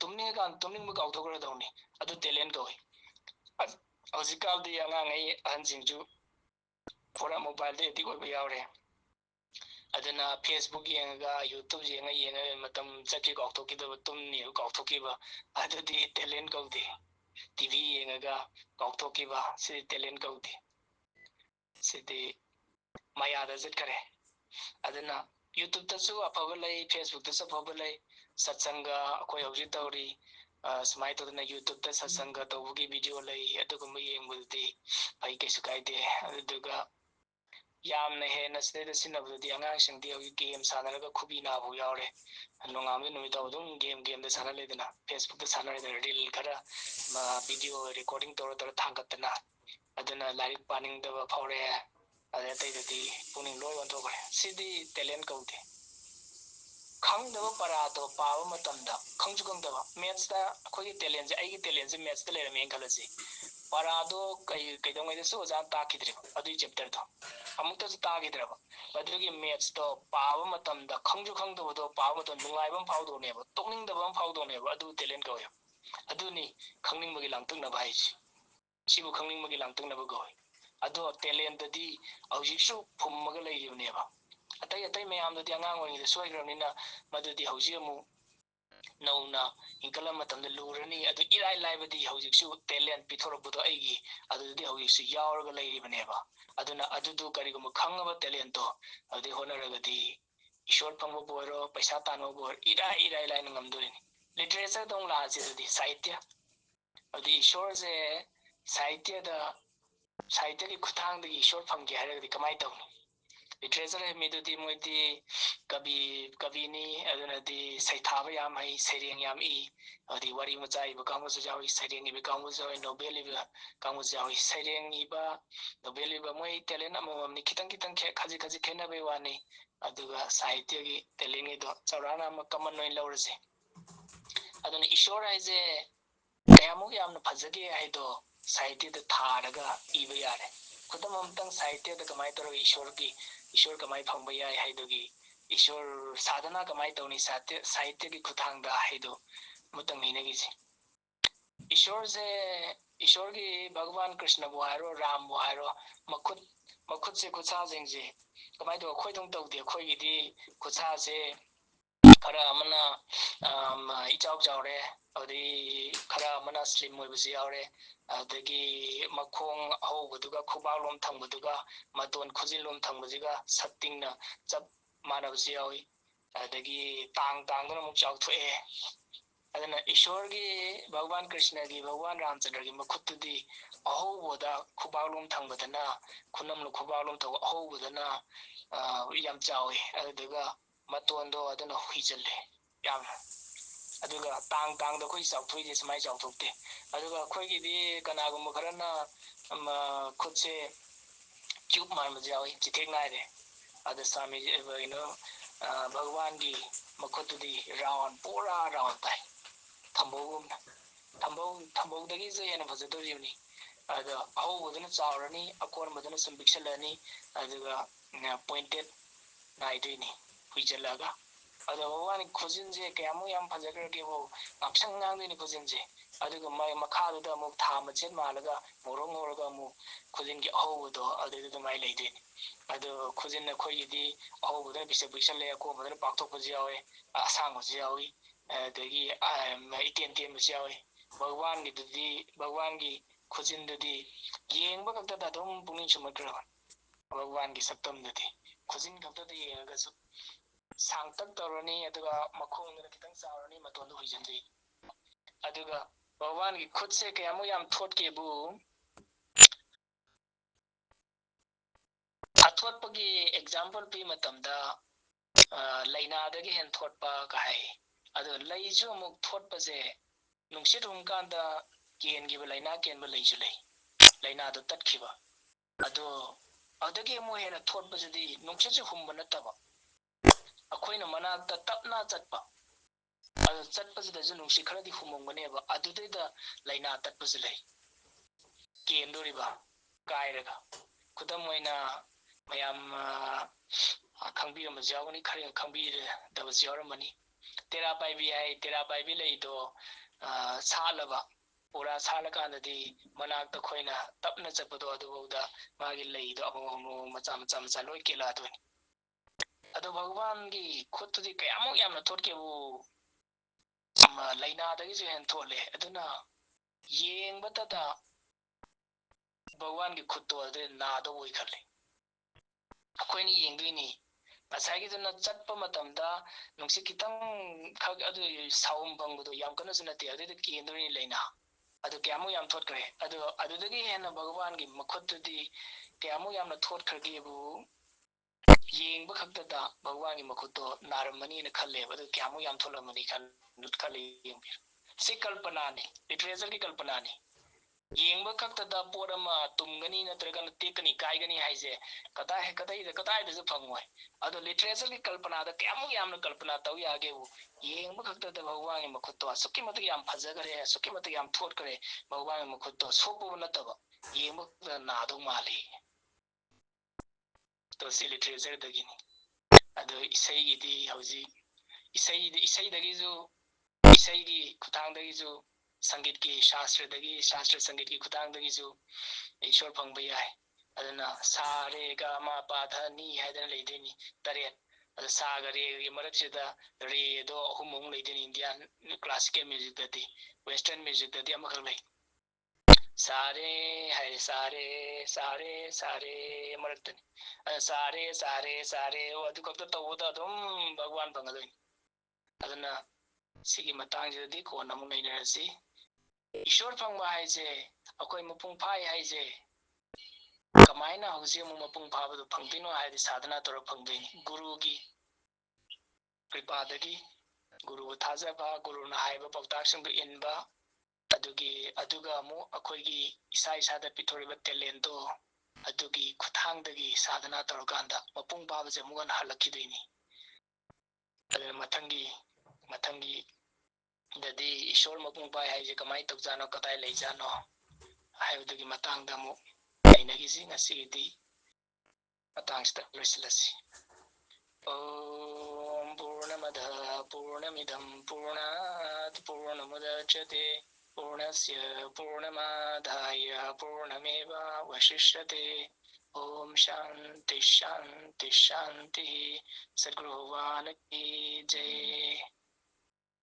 तुमने कान तुमनिंग बु गाउथोग्रदौनी अदु टैलेंट कौई हौजिकालदी अंगांगै अहनसिंजु फोरा मोबाइल दे एडिक्ट ओइबा यावरे अदना फेसबुक येंगा यूट्यूब येंगा मतम चकी गाउथोकिदब तुमनी गाउथोकिबा अदुदी टैलेंट कौदे टीवी येंगा गाउथोकिबा से टैलेंट कौदे सिदे मायादा जटकरे अदना यूट्यूब तसु अफब लई फेसबुक तसु अफब लई सत्संग अखोय हौजि तौरी समाय तौदना यूट्यूब ता सत्संग तौबगी वीडियो लई अदुगुम येंगबुदी फै कैसु कायदे अदुगा यामना हेना सिदा सिनबुदी अंगांसिंगदी हौजि गेम सानरगा खुबी नाबु यावरे नोंगामदे नुमिताव दुम गेम दा साना लेदना फेसबुक दा साना लेदना रील खरा वीडियो रिकॉर्डिंग तौर थांगतना अदना लाइक पानिंगदब फावरे अदे तैददी पुनिंग लोय वंथोगरे सिदी टैलेंट कौदे खंगदब परातो पाव मतमदा खंगजु खंगदब मैथ्स दा अखोई टैलेंट आइगी टैलेंट से मैथ्स दा लेरमे खलसी परादो कईदोंगैदसु ओजा ताकिद्रे अदुई चैप्टर दो अमुक्तसु ताकिद्रब अदुगी मैथ्स तो पाव मतमदा खंगजु खंगदबदो पाव मतम नुंगाइबम फावदोनेब तोकनिंगदबम फावदोनेब अदु टैलेंट कौय अदुनी खंगनिंगबगी लांगतुंगनब हाइसि सिबु खंगनिंगबगी लांगतुंगनब गौय अदो टैलेंट ददी हौजिसु फुम्मगा लैरिबनेब अतै अतै मयामददी अंगांग ओइदा सोइग्रबनिना मदुदी हौजि अमु नौना इंकल मतमदा लुरनी अदु इराय लाइबदी हौजिसु टैलेंट पिथोरबदो आइगी अदुदी हौजिसु यावरगा लैरिबनेबा अदुना अदुदु करिगुम खंगब टैलेंटो अदि होनरगदी ईश्वर फंगबो बोरो पैसा तानो बोर इराय लाइन ngमदोरिनी लिटरेचर दong लासिददी साहित्य अदि ईश्वर से साहित्य की खुथांगदगी ईश्वर फंगे हायरगदी कमाई तौनी लिटरेचर मेदुदी मोइदी कविनी अदुनदी सैथाबा याम है सैरेंग याम ई अदि वारी मचा इबा कांगुसु जावी सैरेंग इबा कांगुसु जावी नोबेल इबा कांगुसु जावी सैरेंग इबा नोबेल इबा मोइ टैलेंट अममनि खितंग खितंग खजी खेनबे वानी अदुगा साहित्य की टैलेंट इदो चौराना अम कमन ओइन लौरसे अदुना ईश्वर हाइजे कयामुक यामना फजगे हाइदो साहित्य दा थारगा इबा यारे खुदम अमतंग साहित्य दा कमाई तौरगा ईश्वर कमाई फंगबा याय हाइदोगी ईश्वर साधना कमाई तौनी साहित्य की खुथांगदा हाइदो मुतंग हिनगिसे ईश्वर की भगवान कृष्ण बु हायरो राम बु हायरो मखुद से खुसा जिंगजे कमाई तो खोइदोंग तौदे खोइगिदी खुसा से खरा अमना इचाव चावरे ꯑꯗꯩ ꯈꯔ ꯑꯃꯅ ꯁ꯭ꯂꯤꯝ ꯑꯣꯏꯕꯁꯨ ꯌꯥꯎꯔꯦ ꯑꯗꯒꯤ ꯃꯈꯣꯡ ꯑꯍꯧꯕꯗꯨꯒ ꯈꯨꯕꯥꯛꯂꯣꯝ ꯊꯪꯕꯗꯨꯒ ꯃꯇꯣꯟ ꯈꯨꯖꯤꯟꯂꯣꯝ ꯊꯪꯕꯁꯤꯒ ꯁꯛꯇꯤꯡꯅ ꯆꯞ ꯃꯥꯟꯅꯕꯁꯨ ꯌꯥꯎꯏ ꯑꯗꯒꯤ ꯇꯥꯡꯗꯨꯅ ꯑꯃꯨꯛ ꯆꯥꯎꯊꯣꯛꯑꯦ ꯑꯗꯨꯅ ꯏꯁꯣꯔꯒꯤ ꯚꯒꯋꯥꯟ ꯀ꯭ꯔꯤꯁꯅꯒꯤ ꯚꯒꯋꯥꯟ ꯔꯥꯝꯆꯟꯗ꯭ꯔꯒꯤ ꯃꯈꯨꯠꯇꯨꯗꯤ ꯑꯍꯧꯕꯗ ꯈꯨꯕꯥꯛꯂꯣꯝ ꯊꯪꯕꯗꯅ ꯈꯨꯅꯝꯅ ꯈꯨꯕꯥꯛꯂꯣꯝ ꯊꯪꯕ ꯑꯍꯧꯕꯗꯅ ꯌꯥꯝ ꯆꯥꯎꯏ ꯑꯗꯨꯗꯨꯒ ꯃꯇꯣꯟꯗꯣ ꯑꯗꯨꯅ ꯍꯨꯏꯖꯜꯂꯦ ꯌꯥꯝꯅ ꯑꯗꯨꯒ ꯇꯥꯡꯗ ꯑꯩꯈꯣꯏ ꯆꯥꯎꯊꯣꯛꯏꯁꯦ ꯁꯨꯃꯥꯏꯅ ꯆꯥꯎꯊꯣꯛꯇꯦ ꯑꯗꯨꯒ ꯑꯩꯈꯣꯏꯒꯤꯗꯤ ꯀꯅꯥꯒꯨꯝꯕ ꯈꯔꯅ ꯈꯨꯠꯁꯦ ꯇ꯭ꯌꯨꯕ ꯃꯥꯟꯕꯁꯨ ꯌꯥꯎꯏ ꯆꯤꯊꯦꯛ ꯅꯥꯏꯔꯦ ꯑꯗ ꯁ꯭ꯋꯥꯃꯤ ꯀꯩꯅꯣ ꯚꯒꯋꯥꯟꯒꯤ ꯃꯈꯨꯠꯇꯨꯗꯤ ꯔꯥꯎꯟ ꯄꯨꯔꯥ ꯔꯥꯎꯟ ꯇꯥꯏ ꯊꯝꯕꯧꯒꯨꯝꯅ ꯊꯝꯕꯧꯗꯒꯤꯁꯨ ꯍꯦꯟꯅ ꯐꯖꯗꯣꯔꯤꯕꯅꯤ ꯑꯗ ꯑꯍꯧꯕꯗꯨꯅ ꯆꯥꯎꯔꯅꯤ ꯑꯀꯣꯟꯕꯗꯨꯅ ꯁꯨꯝ ꯄꯤꯛꯁꯜꯂꯅꯤ ꯑꯗꯨꯒ ꯄꯣꯏꯟꯇꯦꯠ ꯅꯥꯏꯗꯣꯏꯅꯤ ꯍꯨꯏꯖꯜꯂꯒ ꯑꯗꯣ ꯚꯒꯋꯥꯟꯒꯤ ꯈꯨꯖꯤꯟꯁꯦ ꯀꯌꯥꯃꯨꯛ ꯌꯥꯝ ꯐꯖꯈ꯭ꯔꯒꯦꯕꯨ ꯉꯥꯡꯁꯪ ꯉꯥꯡꯗꯣꯏꯅꯤ ꯈꯨꯖꯤꯟꯁꯦ ꯑꯗꯨꯒ ꯃꯥꯏ ꯃꯈꯥꯗꯨꯗ ꯑꯃꯨꯛ ꯊꯥ ꯃꯆꯦꯠ ꯃꯥꯜꯂꯒ ꯉꯧꯔꯣꯛ ꯉꯧꯔꯒ ꯑꯃꯨꯛ ꯈꯨꯖꯤꯟꯒꯤ ꯑꯍꯧꯕꯗꯣ ꯑꯗꯨꯗ ꯑꯗꯨꯃꯥꯏꯅ ꯂꯩꯗꯣꯏꯅꯤ ꯑꯗꯣ ꯈꯨꯖꯤꯟ ꯑꯩꯈꯣꯏꯒꯤꯗꯤ ꯑꯍꯧꯕꯗꯨꯅ ꯄꯤꯛꯁꯛ ꯄꯤꯛꯁꯜꯂꯦ ꯑꯀꯣꯟꯕꯗꯨꯅ ꯄꯥꯛꯊꯣꯛꯄꯁꯨ ꯌꯥꯎꯋꯦ ꯑꯁꯥꯡꯕꯁꯨ ꯌꯥꯎꯏ ꯑꯗꯒꯤ ꯏꯇꯦꯟ ꯇꯦꯟꯕꯁꯨ ꯌꯥꯎꯏ ꯚꯒꯋꯥꯟꯒꯤꯗꯨꯗꯤ ꯚꯒꯋꯥꯟꯒꯤ ꯈꯨꯖꯤꯟꯗꯨꯗꯤ ꯌꯦꯡꯕ ꯈꯛꯇꯗ ꯑꯗꯨꯝ ꯄꯨꯛꯅꯤꯡ ꯁꯨꯝꯍꯠꯈ꯭ꯔꯕ ꯚꯒꯋꯥꯟꯒꯤ ꯁꯛꯇꯝꯗꯨꯗꯤ ꯈꯨꯖꯤꯟ ꯈꯛꯇꯗ ꯌꯦꯡꯉꯒꯁꯨ ꯁꯥꯡꯇꯛ ꯇꯧꯔꯅꯤ ꯑꯗꯨꯒ ꯃꯈꯣꯡꯗꯨꯅ ꯈꯤꯇꯪ ꯆꯥꯎꯔꯅꯤ ꯃꯇꯣꯟꯗ ꯍꯨꯏꯖꯟꯗꯣꯏꯅꯤ ꯑꯗꯨꯒ ꯚꯒꯋꯥꯟꯒꯤ ꯈꯨꯠꯁꯦ ꯀꯌꯥꯃꯨꯛ ꯌꯥꯝ ꯊꯣꯠꯀꯦꯕꯨ ꯑꯊꯣꯠꯄꯒꯤ ꯑꯦꯛꯖꯥꯝꯄꯜ ꯄꯤ ꯃꯇꯝꯗ ꯂꯩꯅꯥꯗꯒꯤ ꯍꯦꯟ ꯊꯣꯠꯄꯒ ꯍꯥꯏ ꯑꯗꯣ ꯂꯩꯁꯨ ꯑꯃꯨꯛ ꯊꯣꯠꯄꯁꯦ ꯅꯨꯡꯁꯤꯠ ꯍꯨꯝꯀꯥꯟꯗ ꯀꯦꯟꯈꯤꯕ ꯂꯩꯅꯥ ꯀꯦꯟꯕ ꯂꯩꯁꯨ ꯂꯩ ꯂꯩꯅꯥꯗꯣ ꯇꯠꯈꯤꯕ ꯑꯗꯣ ꯑꯗꯨꯗꯒꯤ ꯑꯃꯨꯛ ꯍꯦꯟꯅ ꯊꯣꯠꯄꯁꯤꯗꯤ ꯅꯨꯡꯁꯤꯠꯁꯨ ꯍꯨꯝꯕ ꯅꯠꯇꯕ ꯑꯩꯈꯣꯏꯅ ꯃꯅꯥꯛꯇ ꯇꯞꯅ ꯆꯠꯄ ꯑꯗꯨ ꯆꯠꯄꯁꯤꯗꯁꯨ ꯅꯨꯡꯁꯤꯠ ꯈꯔꯗꯤ ꯍꯨꯝꯃꯝꯒꯅꯦꯕ ꯑꯗꯨꯗꯩꯗ ꯂꯩꯅꯥ ꯇꯠꯄꯁꯨ ꯂꯩ ꯀꯦꯟꯗꯣꯔꯤꯕ ꯀꯥꯏꯔꯒ ꯈꯨꯗꯝ ꯑꯣꯏꯅ ꯃꯌꯥꯝ ꯈꯪꯕꯤꯔꯝꯕꯁꯨ ꯌꯥꯎꯒꯅꯤ ꯈꯔ ꯈꯪꯕꯤꯗꯕꯁꯨ ꯌꯥꯎꯔꯝꯃꯅꯤ ꯇꯦꯔꯥ ꯄꯥꯏꯕꯤ ꯍꯥꯏ ꯇꯦꯔꯥ ꯄꯥꯏꯕꯤ ꯂꯩꯗꯣ ꯁꯥꯠꯂꯕ ꯄꯨꯔꯥ ꯁꯥꯠꯂꯀꯥꯟꯗꯗꯤ ꯃꯅꯥꯛꯇ ꯑꯩꯈꯣꯏꯅ ꯇꯞꯅ ꯆꯠꯄꯗꯣ ꯑꯗꯨꯐꯥꯎꯗ ꯃꯥꯒꯤ ꯂꯩꯗꯣ ꯑꯃꯨꯛ ꯑꯃꯨꯛ ꯃꯆꯥ ꯃꯆꯥ ꯃꯆꯥ ꯂꯣꯏ ꯀꯦꯜꯂꯛꯑꯗꯣꯏꯅꯤ ꯑꯗꯣ ꯚꯒꯋꯥꯟꯒꯤ ꯈꯨꯠꯇꯨꯗꯤ ꯀꯌꯥꯃꯨꯛ ꯌꯥꯝꯅ ꯊꯣꯠꯀꯦꯕꯨ ꯂꯩꯅꯥꯗꯒꯤꯁꯨ ꯍꯦꯟꯅ ꯊꯣꯠꯂꯦ ꯑꯗꯨꯅ ꯌꯦꯡꯕꯇꯗ ꯚꯒꯋꯥꯟꯒꯤ ꯈꯨꯠꯇꯣ ꯑꯗꯨꯗ ꯅꯥꯗꯧ ꯑꯣꯏ ꯈꯜꯂꯤ ꯑꯩꯈꯣꯏꯅ ꯌꯦꯡꯗꯣꯏꯅꯤ ꯉꯁꯥꯏꯒꯤꯗꯨꯅ ꯆꯠꯄ ꯃꯇꯝꯗ ꯅꯨꯡꯁꯤꯠ ꯈꯤꯇꯪ ꯈꯛ ꯑꯗꯨ ꯁꯥꯎꯝ ꯐꯪꯕꯗꯣ ꯌꯥꯝ ꯀꯟꯅꯁꯨ ꯅꯠꯇꯦ ꯑꯗꯨꯏꯗ ꯀꯦꯟꯗꯣꯏꯅꯤ ꯂꯩꯅꯥ ꯑꯗꯨ ꯀꯌꯥꯃꯨꯛ ꯌꯥꯝ ꯊꯣꯠꯈ꯭ꯔꯦ ꯑꯗꯣ ꯑꯗꯨꯗꯒꯤ ꯍꯦꯟꯅ ꯚꯒꯋꯥꯟꯒꯤ ꯃꯈꯨꯠꯇꯨꯗꯤ ꯀꯌꯥꯃꯨꯛ ꯌꯥꯝꯅ ꯊꯣꯠꯈ꯭ꯔꯒꯦꯕꯨ ꯌꯦꯡꯕ ꯈꯛꯇꯗ ꯚꯒꯋꯥꯟꯒꯤ ꯃꯈꯨꯠꯇꯣ ꯅꯥꯔꯝꯃꯅꯤꯅ ꯈꯜꯂꯦꯕ ꯑꯗꯨ ꯀꯌꯥꯃꯨꯛ ꯌꯥꯝ ꯊꯣꯠꯂꯝꯃꯅꯤ ꯈꯜꯂꯤ ꯌꯦꯡꯕꯤꯔꯣ ꯁꯤ ꯀꯜꯄꯅꯥꯅꯤ ꯂꯤꯇꯔꯦꯆꯔꯒꯤ ꯀꯜꯄꯅꯥꯅꯤ ꯌꯦꯡꯕ ꯈꯛꯇꯗ ꯄꯣꯠ ꯑꯃ ꯇꯨꯝꯒꯅꯤ ꯅꯠꯇ꯭ꯔꯒꯅ ꯇꯦꯛꯀꯅꯤ ꯀꯥꯏꯒꯅꯤ ꯍꯥꯏꯁꯦ ꯀꯗꯥꯏꯗꯁꯨ ꯐꯪꯉꯣꯏ ꯑꯗꯣ ꯂꯤꯇꯔꯦꯆꯔꯒꯤ ꯀꯜꯄꯅꯥꯗ ꯀꯌꯥꯃꯨꯛ ꯌꯥꯝꯅ ꯀꯜꯄꯅꯥ ꯇꯧ ꯌꯥꯒꯦꯕꯨ ꯌꯦꯡꯕ ꯈꯛꯇꯗ ꯚꯒꯋꯥꯟꯒꯤ ꯃꯈꯨꯠꯇꯣ ꯑꯁꯨꯛꯀꯤ ꯃꯇꯤꯛ ꯌꯥꯝ ꯐꯖꯈ꯭ꯔꯦ ꯑꯁꯨꯛꯀꯤ ꯃꯇꯤꯛ ꯌꯥꯝ ꯊꯣꯠꯈ꯭ꯔꯦ ꯚꯒꯋꯥꯟꯒꯤ ꯃꯈꯨꯠꯇꯣ ꯁꯣꯛꯄꯕꯨ ꯅꯠꯇꯕ ꯌꯦꯡꯕ ꯈꯛꯇꯗ ꯅꯥꯗꯧ ꯃꯥꯜꯂꯤ ꯇꯣ ꯁꯤ ꯂꯤꯇꯔꯦꯆꯔꯗꯒꯤꯅꯤ ꯑꯗꯣ ꯏꯁꯩꯒꯤꯗꯤ ꯍꯧꯖꯤꯛ ꯏꯁꯩꯗꯒꯤꯁꯨ ꯏꯁꯩꯒꯤ ꯈꯨꯠꯊꯥꯡꯗꯒꯤꯁꯨ ꯁꯪꯒꯤꯠꯀꯤ ꯁꯥꯁꯇ꯭ꯔꯗꯒꯤ ꯁꯥꯁꯇ꯭ꯔ ꯁꯪꯒꯤꯠꯀꯤ ꯈꯨꯠꯊꯥꯡꯗꯒꯤꯁꯨ ꯏꯁꯣꯔ ꯐꯪꯕ ꯌꯥꯏ ꯑꯗꯨꯅ ꯁꯥ ꯔꯦ ꯒ ꯃꯥ ꯄꯥ ꯙ ꯅꯤ ꯍꯥꯏꯗꯅ ꯂꯩꯗꯣꯏꯅꯤ ꯇꯔꯦꯠ ꯑꯗ ꯁꯥꯒ ꯔꯦꯒꯒꯤ ꯃꯔꯛꯁꯤꯗ ꯔꯦꯗꯣ ꯑꯍꯨꯝ ꯂꯩꯗꯣꯏꯅꯤ ꯏꯟꯗꯤꯌꯥꯟ ꯀ꯭ꯂꯥꯁꯤꯀꯦꯜ ꯃ꯭ꯌꯨꯖꯤꯛꯇꯗꯤ ꯋꯦꯁꯇꯔꯟ ꯃ꯭ꯌꯨꯖꯤꯛꯇꯗꯤ ꯑꯃꯈꯛ ꯂꯩ ꯁꯥꯔꯦ ꯍꯥꯏꯔꯦ ꯁꯥꯔꯦ ꯃꯔꯛꯇꯅꯤ ꯁꯥꯔꯦ ꯑꯗꯨ ꯈꯛꯇ ꯇꯧꯕꯗ ꯑꯗꯨꯝ ꯚꯒꯋꯥꯟ ꯐꯪꯒꯗꯣꯏꯅꯤ ꯑꯗꯨꯅ ꯁꯤꯒꯤ ꯃꯇꯥꯡꯁꯤꯗꯗꯤ ꯀꯣꯟꯅ ꯑꯃꯨꯛ ꯅꯩꯅꯔꯁꯤ ꯏꯁꯣꯔ ꯐꯪꯕ ꯍꯥꯏꯁꯦ ꯑꯩꯈꯣꯏ ꯃꯄꯨꯡ ꯐꯥꯏ ꯍꯥꯏꯁꯦ ꯀꯃꯥꯏꯅ ꯍꯧꯖꯤꯛ ꯑꯃꯨꯛ ꯃꯄꯨꯡ ꯐꯥꯕꯗꯣ ꯐꯪꯗꯣꯏꯅꯣ ꯍꯥꯏꯔꯗꯤ ꯁꯥꯙꯅꯥ ꯇꯧꯔ ꯐꯪꯗꯣꯏꯅꯤ ꯒꯨरुꯒꯤ ꯀ꯭ꯔꯤꯄꯥꯗꯒꯤ ꯒꯨरुꯕꯨ ꯊꯥꯖꯕ ꯒꯨरुꯅ ꯍꯥꯏꯕ ꯄꯥꯎꯇꯥꯛꯁꯤꯡꯗꯨ ꯏꯟꯕ ꯑꯗꯨꯒ ꯑꯃꯨꯛ ꯑꯩꯈꯣꯏꯒꯤ ꯏꯁꯥꯗ ꯄꯤꯊꯣꯔꯏꯕ ꯇꯦꯂꯦꯟꯇꯣ ꯑꯗꯨꯒꯤ ꯈꯨꯠꯊꯥꯡꯗꯒꯤ ꯁꯥꯙꯅꯥ ꯇꯧꯔꯀꯥꯟꯗ ꯃꯄꯨꯡ ꯐꯥꯕꯁꯦ ꯑꯃꯨꯛ ꯍꯟꯅ ꯍꯜꯂꯛꯈꯤꯗꯣꯏꯅꯤ ꯑꯗꯨꯅ ꯃꯊꯪꯒꯤ ꯗꯗꯤ ꯏꯁꯣꯔ ꯃꯄꯨꯡ ꯐꯥꯏ ꯍꯥꯏꯁꯦ ꯀꯃꯥꯏꯅ ꯇꯧꯖꯥꯠꯅꯣ ꯀꯗꯥꯏ ꯂꯩꯖꯥꯠꯅꯣ ꯍꯥꯏꯕꯗꯨꯒꯤ ꯃꯇꯥꯡꯗ ꯑꯃꯨꯛ ꯅꯩꯅꯈꯤꯁꯤ ꯉꯁꯤꯒꯤꯗꯤ ꯃꯇꯥꯡꯁꯤꯗ ꯂꯣꯏꯁꯤꯜꯂꯁꯤ ॐ पूर्णमदः पूर्णमिदं पूर्णात् पूर्णमुदच्यते पूर्णस्य पूर्णमादाय पूर्णमेवावशिष्यते ॐ शान्ति शान्ति शान्तिः सद्गुरुभगवान् की जय।